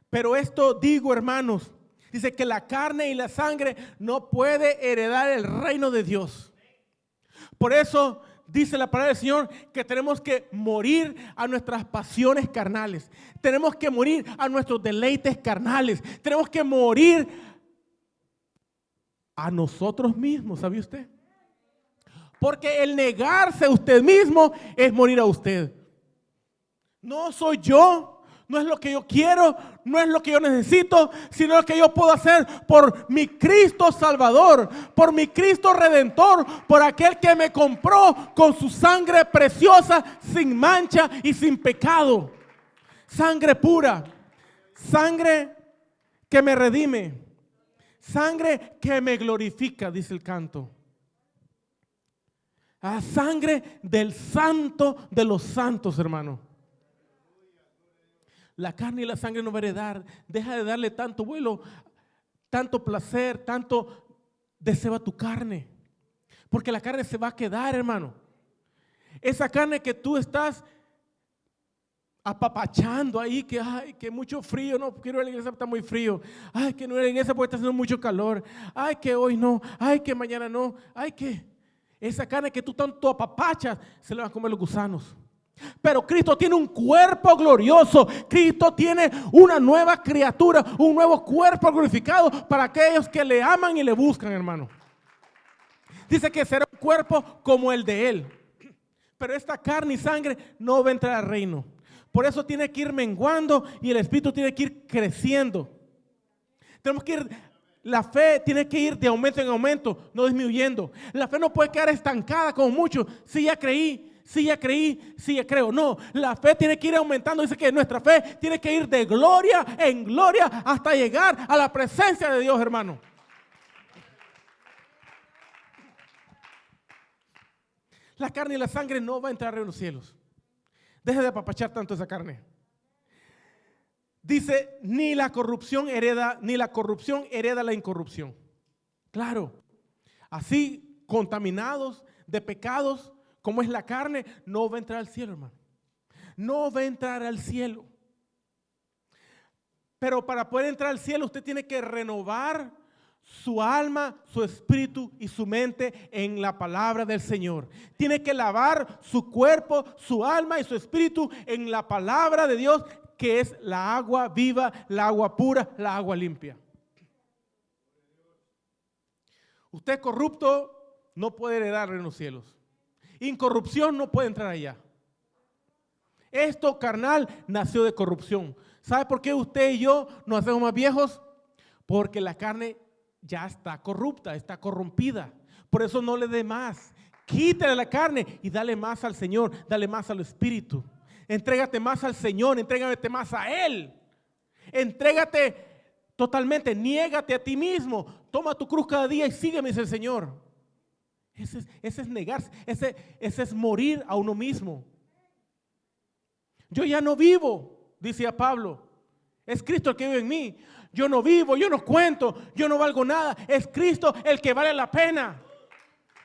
pero esto digo, hermanos, dice que la carne y la sangre no puede heredar el reino de Dios. Por eso dice la palabra del Señor que tenemos que morir a nuestras pasiones carnales. Tenemos que morir a nuestros deleites carnales. Tenemos que morir a nosotros mismos, ¿sabe usted? Porque el negarse a usted mismo es morir a usted. No soy yo, no es lo que yo quiero, no es lo que yo necesito, sino lo que yo puedo hacer por mi Cristo Salvador, por mi Cristo Redentor, por aquel que me compró con su sangre preciosa, sin mancha y sin pecado. Sangre pura, sangre que me redime, sangre que me glorifica, dice el canto. A sangre del santo de los santos, hermano. La carne y la sangre no va a heredar. Deja de darle tanto vuelo, tanto placer, tanto deseo a tu carne. Porque la carne se va a quedar, hermano. Esa carne que tú estás apapachando ahí, que ay, que mucho frío, no quiero ir a la iglesia, está muy frío. Ay, que no ir a la iglesia porque está haciendo mucho calor. Ay, que hoy no. Ay, que mañana no. Ay, que esa carne que tú tanto apapachas se la van a comer los gusanos. Pero Cristo tiene un cuerpo glorioso. Cristo tiene una nueva criatura, un nuevo cuerpo glorificado para aquellos que le aman y le buscan, hermano. Dice que será un cuerpo como el de Él. Pero esta carne y sangre no va a entrar al reino. Por eso tiene que ir menguando y el Espíritu tiene que ir creciendo. Tenemos que ir. La fe tiene que ir de aumento en aumento, no disminuyendo. La fe no puede quedar estancada como mucho. Si ya creí, si ya creí, si ya creo. No, la fe tiene que ir aumentando. Dice que nuestra fe tiene que ir de gloria en gloria hasta llegar a la presencia de Dios, hermano. La carne y la sangre no va a entrar en los cielos. Deje de apapachar tanto esa carne. Dice, ni la corrupción hereda la incorrupción. Claro, así contaminados de pecados como es la carne, no va a entrar al cielo, hermano. No va a entrar al cielo. Pero para poder entrar al cielo usted tiene que renovar su alma, su espíritu y su mente en la palabra del Señor. Tiene que lavar su cuerpo, su alma y su espíritu en la palabra de Dios, que es la agua viva, la agua pura, la agua limpia. Usted corrupto no puede heredar en los cielos. Incorrupción no puede entrar allá. Esto carnal nació de corrupción. ¿Sabe por qué usted y yo nos hacemos más viejos? Porque la carne ya está corrupta, está corrompida. Por eso no le dé más. Quítale la carne y dale más al Señor, dale más al Espíritu. Entrégate más al Señor, entrégate más a Él. Entrégate totalmente, niégate a ti mismo. Toma tu cruz cada día y sígueme, dice el Señor. Ese es negarse, ese es morir a uno mismo. Yo ya no vivo, decía Pablo. Es Cristo el que vive en mí. Yo no vivo, yo no cuento, yo no valgo nada. Es Cristo el que vale la pena.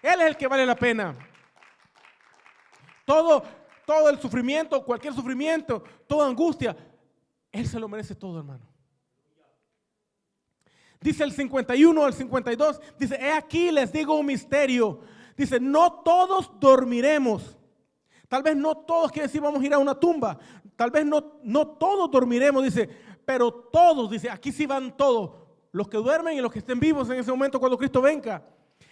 Él es el que vale la pena. Todo el sufrimiento, cualquier sufrimiento, toda angustia, Él se lo merece todo, hermano. Dice el 51 al 52, dice, he aquí les digo un misterio. Dice, no todos dormiremos. Tal vez no todos, quiere decir vamos a ir a una tumba. Tal vez no todos dormiremos, dice, pero todos, dice, aquí sí van todos. Los que duermen y los que estén vivos en ese momento cuando Cristo venga.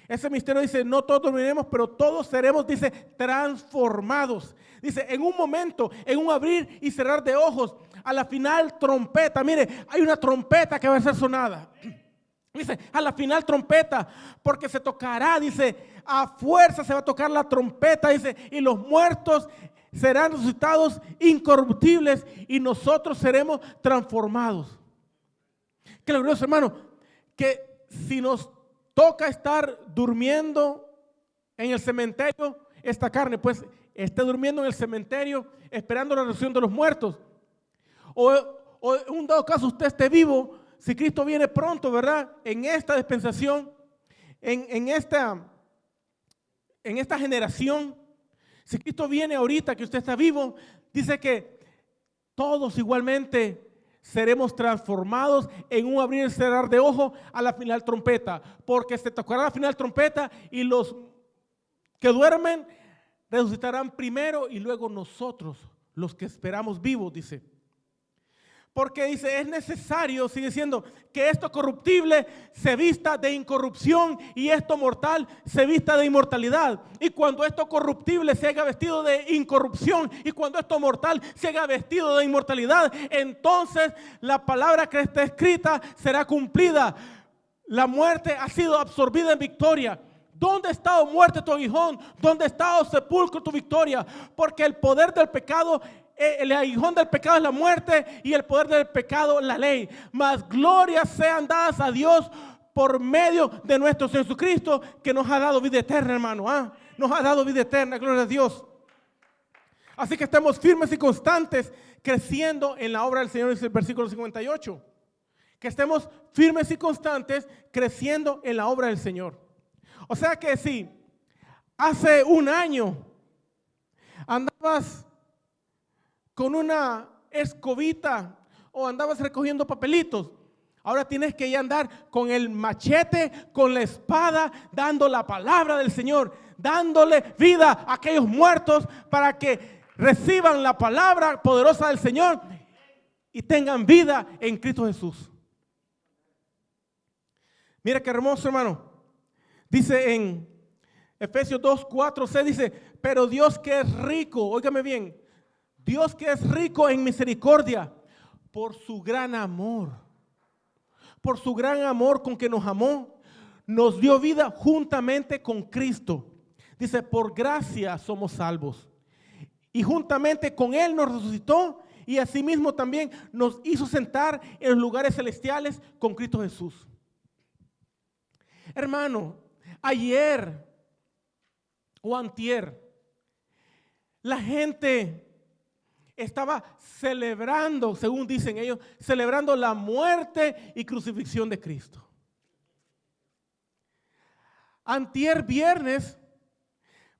Ese misterio dice, no todos dormiremos, pero todos seremos, dice, transformados. Dice, en un momento, en un abrir y cerrar de ojos, a la final trompeta. Mire, hay una trompeta que va a ser sonada. Dice, a la final trompeta, porque se tocará, dice, a fuerza se va a tocar la trompeta, dice, y los muertos serán resucitados incorruptibles y nosotros seremos transformados. Qué glorioso, hermano, que si nos toca estar durmiendo en el cementerio, esta carne, pues esté durmiendo en el cementerio esperando la resurrección de los muertos. O en un dado caso usted esté vivo, si Cristo viene pronto, ¿verdad? En esta dispensación, en esta generación, si Cristo viene ahorita que usted está vivo, dice que todos igualmente seremos transformados en un abrir y cerrar de ojo a la final trompeta, porque se tocará la final trompeta y los que duermen resucitarán primero y luego nosotros, los que esperamos vivos, dice. Porque dice, es necesario, sigue diciendo, que esto corruptible se vista de incorrupción y esto mortal se vista de inmortalidad. Y cuando esto corruptible se haga vestido de incorrupción y cuando esto mortal se haga vestido de inmortalidad, entonces la palabra que está escrita será cumplida. La muerte ha sido absorbida en victoria. ¿Dónde está, oh muerte, tu aguijón? ¿Dónde está, oh sepulcro, tu victoria? Porque el poder del pecado, el aguijón del pecado es la muerte y el poder del pecado la ley. Mas glorias sean dadas a Dios por medio de nuestro Señor Jesucristo, que nos ha dado vida eterna, hermano. Nos ha dado vida eterna, gloria a Dios. Así que estemos firmes y constantes, creciendo en la obra del Señor, dice el versículo 58. Que estemos firmes y constantes, creciendo en la obra del Señor. O sea que si hace un año andabas con una escobita o andabas recogiendo papelitos, ahora tienes que ya andar con el machete, con la espada, dando la palabra del Señor, dándole vida a aquellos muertos para que reciban la palabra poderosa del Señor y tengan vida en Cristo Jesús. Mira qué hermoso, hermano. Dice en Efesios 2, 4, 6, dice, pero Dios que es rico, óigame bien, Dios que es rico en misericordia, por su gran amor con que nos amó, nos dio vida juntamente con Cristo. Dice, por gracia somos salvos. Y juntamente con Él nos resucitó y asimismo también nos hizo sentar en los lugares celestiales con Cristo Jesús. Hermano, ayer o antier, la gente estaba celebrando, según dicen ellos, celebrando la muerte y crucifixión de Cristo. Antier viernes,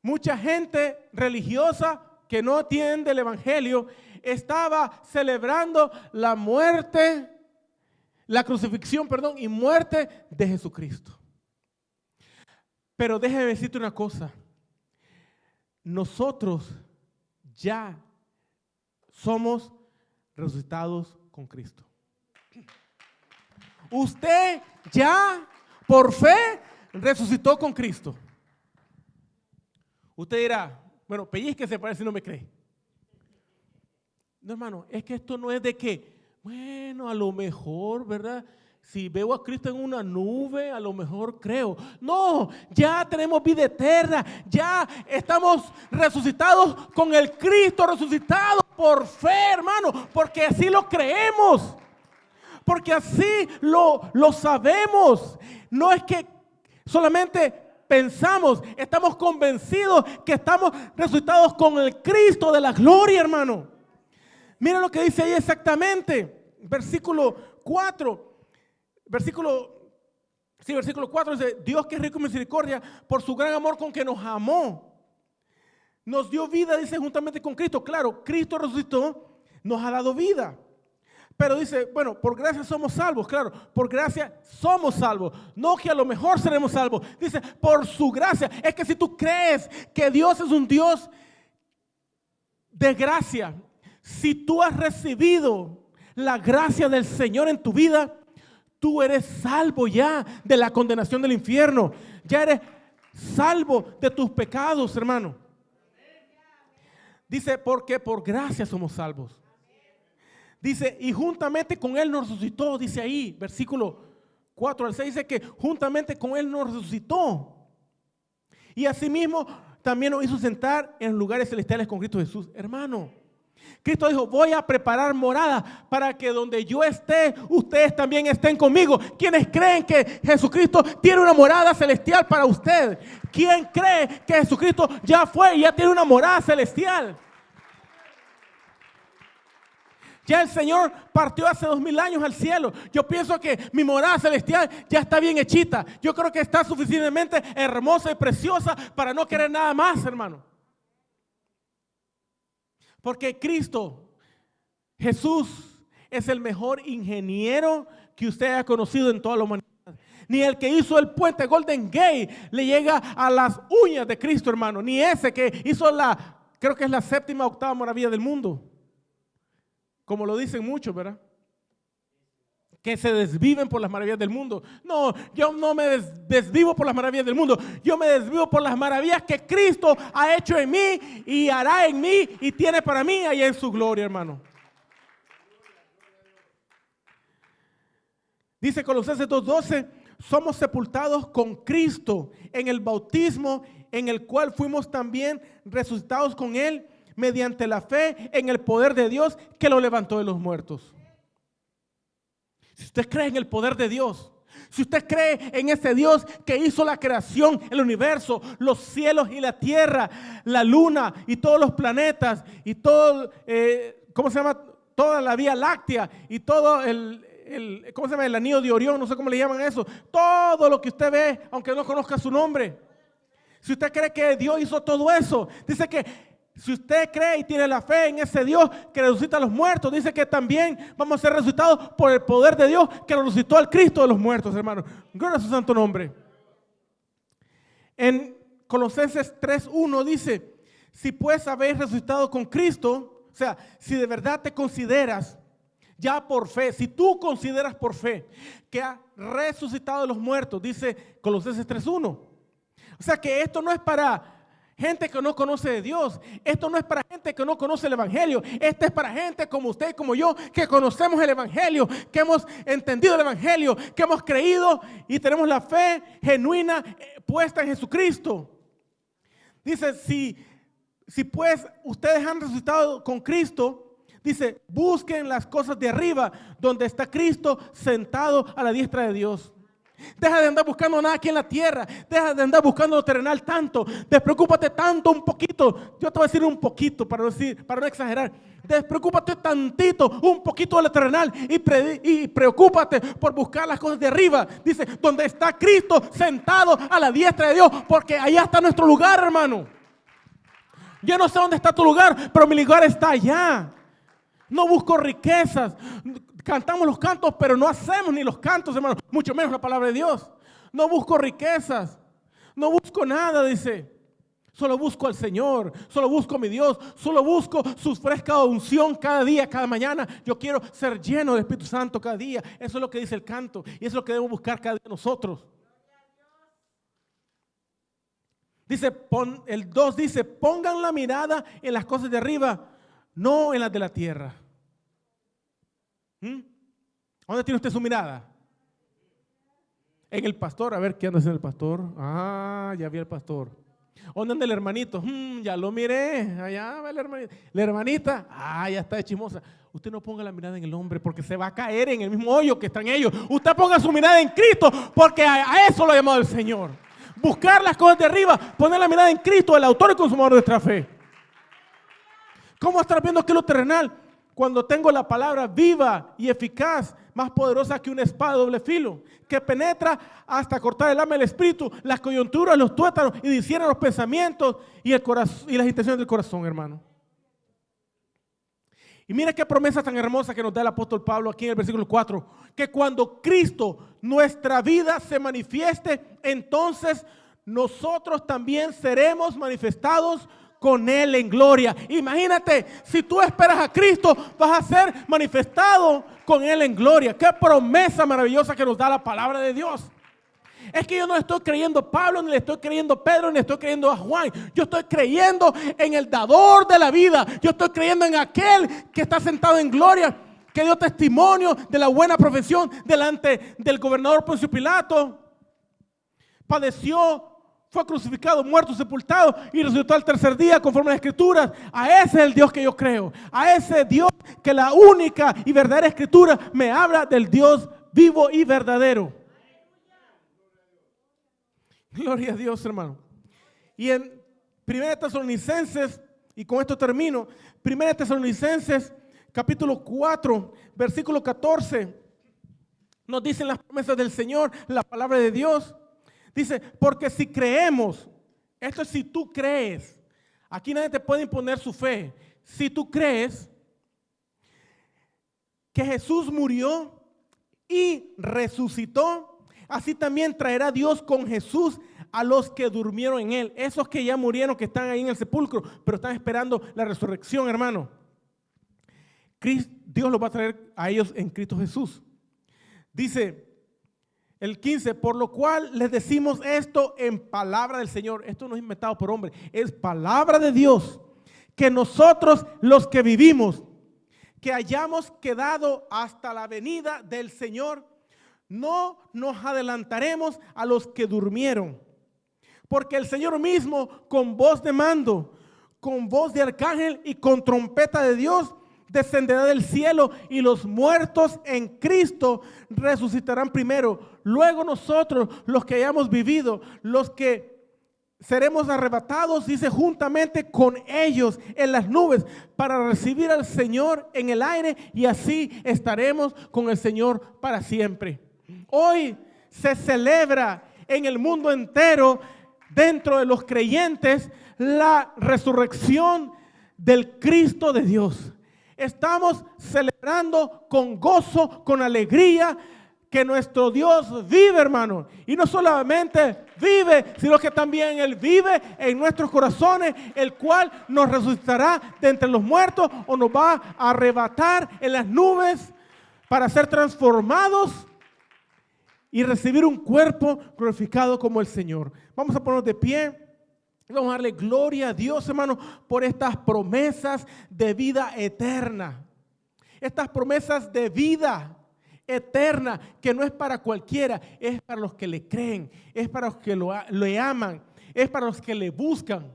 mucha gente religiosa que no atiende el evangelio estaba celebrando la muerte, la crucifixión, y muerte de Jesucristo. Pero déjeme decirte una cosa, nosotros ya somos resucitados con Cristo. Usted ya por fe resucitó con Cristo. Usted dirá, bueno, pellizquese para ver si no me cree. No, hermano, es que esto no es de que, bueno, a lo mejor, ¿verdad? Si veo a Cristo en una nube, a lo mejor creo. No, ya tenemos vida eterna, ya estamos resucitados con el Cristo resucitado por fe, hermano, porque así lo creemos, porque así lo sabemos. No es que solamente pensamos, estamos convencidos que estamos resucitados con el Cristo de la gloria, hermano. Mira lo que dice ahí exactamente, versículo 4. Versículo 4 dice, Dios que es rico en misericordia, por su gran amor con que nos amó, nos dio vida, dice, juntamente con Cristo. Claro, Cristo resucitó, nos ha dado vida. Pero dice, bueno, por gracia somos salvos. Claro, por gracia somos salvos. No que a lo mejor seremos salvos. Dice, por su gracia. Es que si tú crees que Dios es un Dios de gracia, si tú has recibido la gracia del Señor en tu vida, tú eres salvo ya de la condenación del infierno. Ya eres salvo de tus pecados, hermano. Dice, porque por gracia somos salvos. Dice, y juntamente con Él nos resucitó. Dice ahí, versículo 4 al 6, dice que juntamente con Él nos resucitó. Y asimismo también nos hizo sentar en lugares celestiales con Cristo Jesús. Hermano, Cristo dijo, voy a preparar morada para que donde yo esté, ustedes también estén conmigo. ¿Quiénes creen que Jesucristo tiene una morada celestial para usted? ¿Quién cree que Jesucristo ya fue y ya tiene una morada celestial? Ya el Señor partió hace 2000 años al cielo. Yo pienso que mi morada celestial ya está bien hechita. Yo creo que está suficientemente hermosa y preciosa para no querer nada más, hermano. Porque Cristo, Jesús, es el mejor ingeniero que usted haya conocido en toda la humanidad. Ni el que hizo el puente Golden Gate le llega a las uñas de Cristo, hermano. Ni ese que hizo creo que es la 7ª, 8ª maravilla del mundo. Como lo dicen muchos, ¿verdad? Que se desviven por las maravillas del mundo. No, yo no me desvivo por las maravillas del mundo. Yo me desvivo por las maravillas que Cristo ha hecho en mí y hará en mí y tiene para mí allá en su gloria, hermano. Dice Colosenses 2:12, somos sepultados con Cristo en el bautismo, en el cual fuimos también resucitados con Él mediante la fe en el poder de Dios que lo levantó de los muertos. Si usted cree en el poder de Dios, si usted cree en ese Dios que hizo la creación, el universo, los cielos y la tierra, la luna y todos los planetas y todo, toda la Vía Láctea y todo el anillo de Orión, no sé cómo le llaman eso, todo lo que usted ve, aunque no conozca su nombre. Si usted cree que Dios hizo todo eso, dice que si usted cree y tiene la fe en ese Dios que resucita a los muertos, dice que también vamos a ser resucitados por el poder de Dios que resucitó al Cristo de los muertos, hermano. Gloria a su santo nombre. En Colosenses 3:1 dice, si pues habéis resucitado con Cristo, o sea, si de verdad te consideras ya por fe, si tú consideras por fe que ha resucitado de los muertos, dice Colosenses 3:1. O sea que esto no es para gente que no conoce de Dios. Esto no es para gente que no conoce el Evangelio. Esto es para gente como usted y como yo, que conocemos el Evangelio, que hemos entendido el Evangelio, que hemos creído y tenemos la fe genuina puesta en Jesucristo. Dice, si pues ustedes han resucitado con Cristo, dice, busquen las cosas de arriba, donde está Cristo sentado a la diestra de Dios. Deja de andar buscando nada aquí en la tierra. Deja de andar buscando lo terrenal tanto. Despreocúpate tanto un poquito. Yo te voy a decir un poquito para no exagerar. Despreocúpate tantito, un poquito de lo terrenal y preocúpate por buscar las cosas de arriba. Dice, donde está Cristo sentado a la diestra de Dios, porque allá está nuestro lugar, hermano. Yo no sé dónde está tu lugar, pero mi lugar está allá. No busco riquezas. Cantamos los cantos, pero no hacemos ni los cantos, hermano. Mucho menos la palabra de Dios. No busco riquezas. No busco nada, dice. Solo busco al Señor. Solo busco a mi Dios. Solo busco su fresca unción cada día, cada mañana. Yo quiero ser lleno del Espíritu Santo cada día. Eso es lo que dice el canto. Y eso es lo que debemos buscar cada día nosotros. Dice, el 2 dice, pongan la mirada en las cosas de arriba, no en las de la tierra. ¿Dónde tiene usted su mirada? En el pastor. A ver, ¿qué anda haciendo el pastor? Ah, ya vi al pastor. ¿Dónde anda el hermanito? Ya lo miré. Allá va el hermanito. La hermanita, ya está de chismosa. Usted no ponga la mirada en el hombre porque se va a caer en el mismo hoyo que están ellos. Usted ponga su mirada en Cristo porque a eso lo ha llamado el Señor. Buscar las cosas de arriba, poner la mirada en Cristo, el autor y consumador de nuestra fe. ¿Cómo estar viendo que lo terrenal? Cuando tengo la palabra viva y eficaz, más poderosa que una espada de doble filo, que penetra hasta cortar el alma del espíritu, las coyunturas, los tuétanos, y discierne los pensamientos y el corazón y las intenciones del corazón, hermano. Y mira qué promesa tan hermosa que nos da el apóstol Pablo aquí en el versículo 4, que cuando Cristo, nuestra vida, se manifieste, entonces nosotros también seremos manifestados con Él en gloria. Imagínate, si tú esperas a Cristo, vas a ser manifestado con Él en gloria. Qué promesa maravillosa que nos da la palabra de Dios. Es que yo no le estoy creyendo a Pablo, ni le estoy creyendo a Pedro, ni le estoy creyendo a Juan. Yo estoy creyendo en el dador de la vida. Yo estoy creyendo en aquel que está sentado en gloria, que dio testimonio de la buena profesión delante del gobernador Poncio Pilato. Padeció, fue crucificado, muerto, sepultado y resucitó al tercer día conforme a las Escrituras. A ese es el Dios que yo creo. A ese Dios que la única y verdadera Escritura me habla del Dios vivo y verdadero. Gloria a Dios, hermano. Y en 1 Tesalonicenses, y con esto termino, 1 Tesalonicenses capítulo 4, versículo 14, nos dicen las promesas del Señor, la palabra de Dios. Dice, porque si creemos, esto es si tú crees, aquí nadie te puede imponer su fe. Si tú crees que Jesús murió y resucitó, así también traerá Dios con Jesús a los que durmieron en Él. Esos que ya murieron, que están ahí en el sepulcro, pero están esperando la resurrección, hermano. Dios los va a traer a ellos en Cristo Jesús. Dice el 15, por lo cual les decimos esto en palabra del Señor. Esto no es inventado por hombre, es palabra de Dios. Que nosotros los que vivimos, que hayamos quedado hasta la venida del Señor, no nos adelantaremos a los que durmieron. Porque el Señor mismo, con voz de mando, con voz de arcángel y con trompeta de Dios, descenderá del cielo, y los muertos en Cristo resucitarán primero. Luego nosotros, los que hayamos vivido, los que seremos arrebatados, dice, juntamente con ellos en las nubes, para recibir al Señor en el aire, y así estaremos con el Señor para siempre. Hoy se celebra en el mundo entero, dentro de los creyentes, la resurrección del Cristo de Dios. Estamos celebrando con gozo, con alegría, que nuestro Dios vive, hermano. Y no solamente vive, sino que también Él vive en nuestros corazones, el cual nos resucitará de entre los muertos o nos va a arrebatar en las nubes para ser transformados y recibir un cuerpo glorificado como el Señor. Vamos a ponernos de pie. Vamos a darle gloria a Dios, hermano, por estas promesas de vida eterna. Estas promesas de vida eterna, que no es para cualquiera, es para los que le creen, es para los que le aman, es para los que le buscan,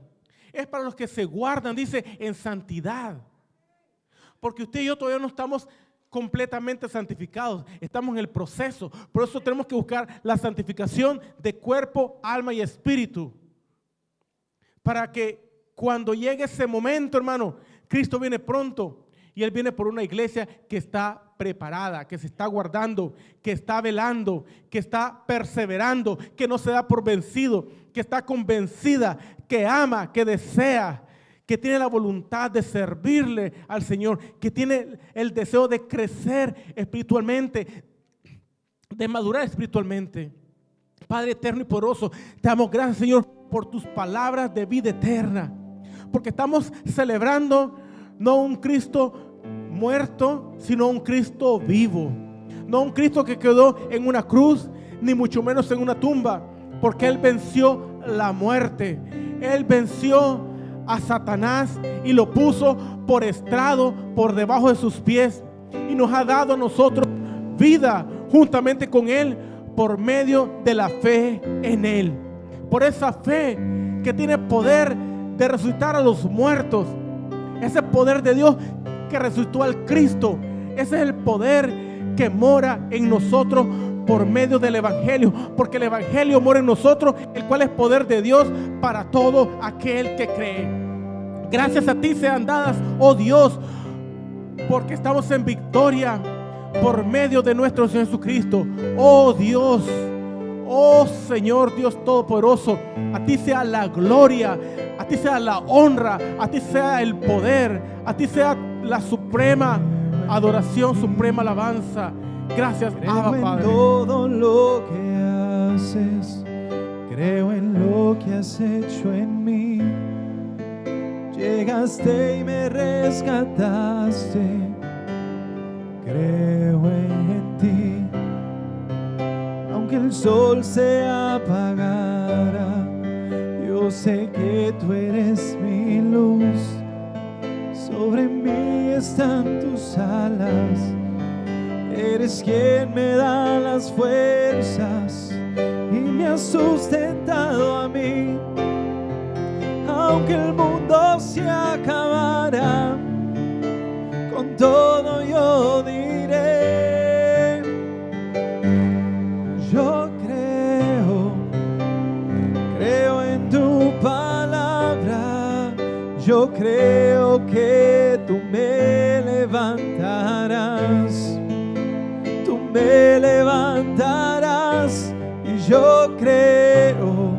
es para los que se guardan, dice, en santidad. Porque usted y yo todavía no estamos completamente santificados, estamos en el proceso. Por eso tenemos que buscar la santificación de cuerpo, alma y espíritu. Para que cuando llegue ese momento, hermano, Cristo viene pronto y Él viene por una iglesia que está preparada, que se está guardando, que está velando, que está perseverando, que no se da por vencido, que está convencida, que ama, que desea, que tiene la voluntad de servirle al Señor, que tiene el deseo de crecer espiritualmente, de madurar espiritualmente. Padre eterno y poderoso, te damos gracias, Señor, por tus palabras de vida eterna, porque estamos celebrando no un Cristo muerto, sino un Cristo vivo, no un Cristo que quedó en una cruz, ni mucho menos en una tumba, porque Él venció la muerte, Él venció a Satanás y lo puso por estrado, por debajo de sus pies, y nos ha dado a nosotros vida juntamente con Él por medio de la fe en Él. Por esa fe que tiene poder de resucitar a los muertos, ese poder de Dios que resucitó al Cristo, ese es el poder que mora en nosotros por medio del Evangelio, porque el Evangelio mora en nosotros, el cual es poder de Dios para todo aquel que cree. Gracias a ti sean dadas, oh Dios, porque estamos en victoria por medio de nuestro Señor Jesucristo. Oh Dios, oh Señor Dios Todopoderoso, a ti sea la gloria, a ti sea la honra, a ti sea el poder, a ti sea la suprema adoración, suprema alabanza. Gracias, Abba Padre. Creo en todo lo que haces, creo en lo que has hecho en mí. Llegaste y me rescataste, creo en ti. Aunque el sol se apagara, yo sé que tú eres mi luz. Sobre mí están tus alas, eres quien me da las fuerzas y me has sustentado a mí. Aunque el mundo se acabara, con todo yo diré, yo creo en tu palabra, yo creo que tú me levantarás. Me levantarás y yo creo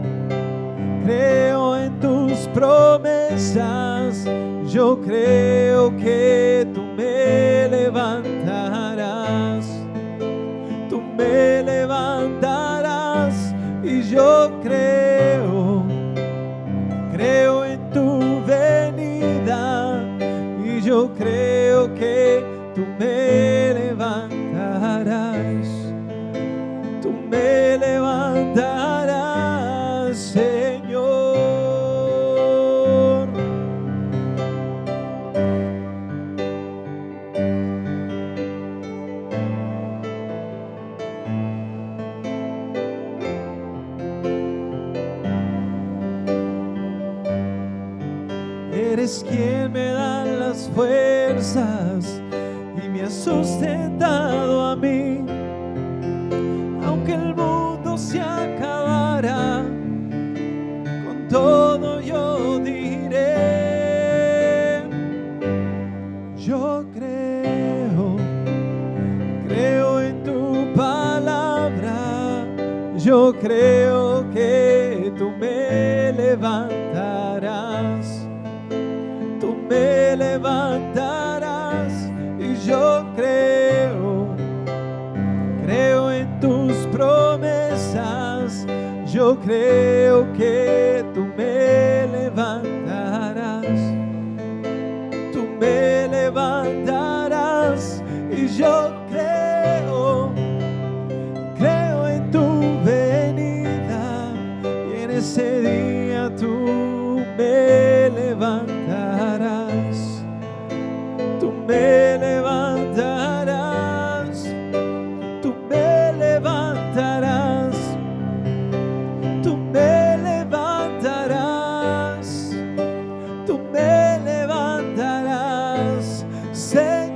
en tus promesas, yo creo que tú me levantarás, y yo creo en tu venida y yo creo que tú me levantarás, Señor. Eres quien me da las fuerzas y me has sustentado a mí. Aunque el mundo se acabara, con todo yo diré, yo creo en tu palabra, yo creo que tú me levantarás, y yo creo en tus promesas, yo creo que tú me levantarás, y yo creo en tu venida, y en ese día tú me levantarás, me levantarás, tú me levantarás, tú me levantarás, tú me levantarás, Señor.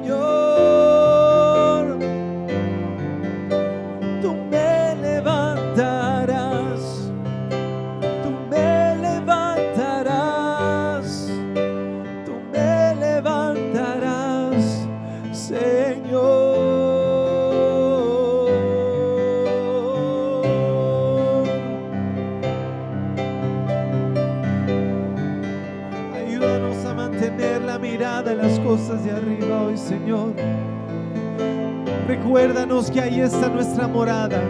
la mirada en las cosas de arriba hoy, Señor. Recuérdanos que ahí está nuestra morada.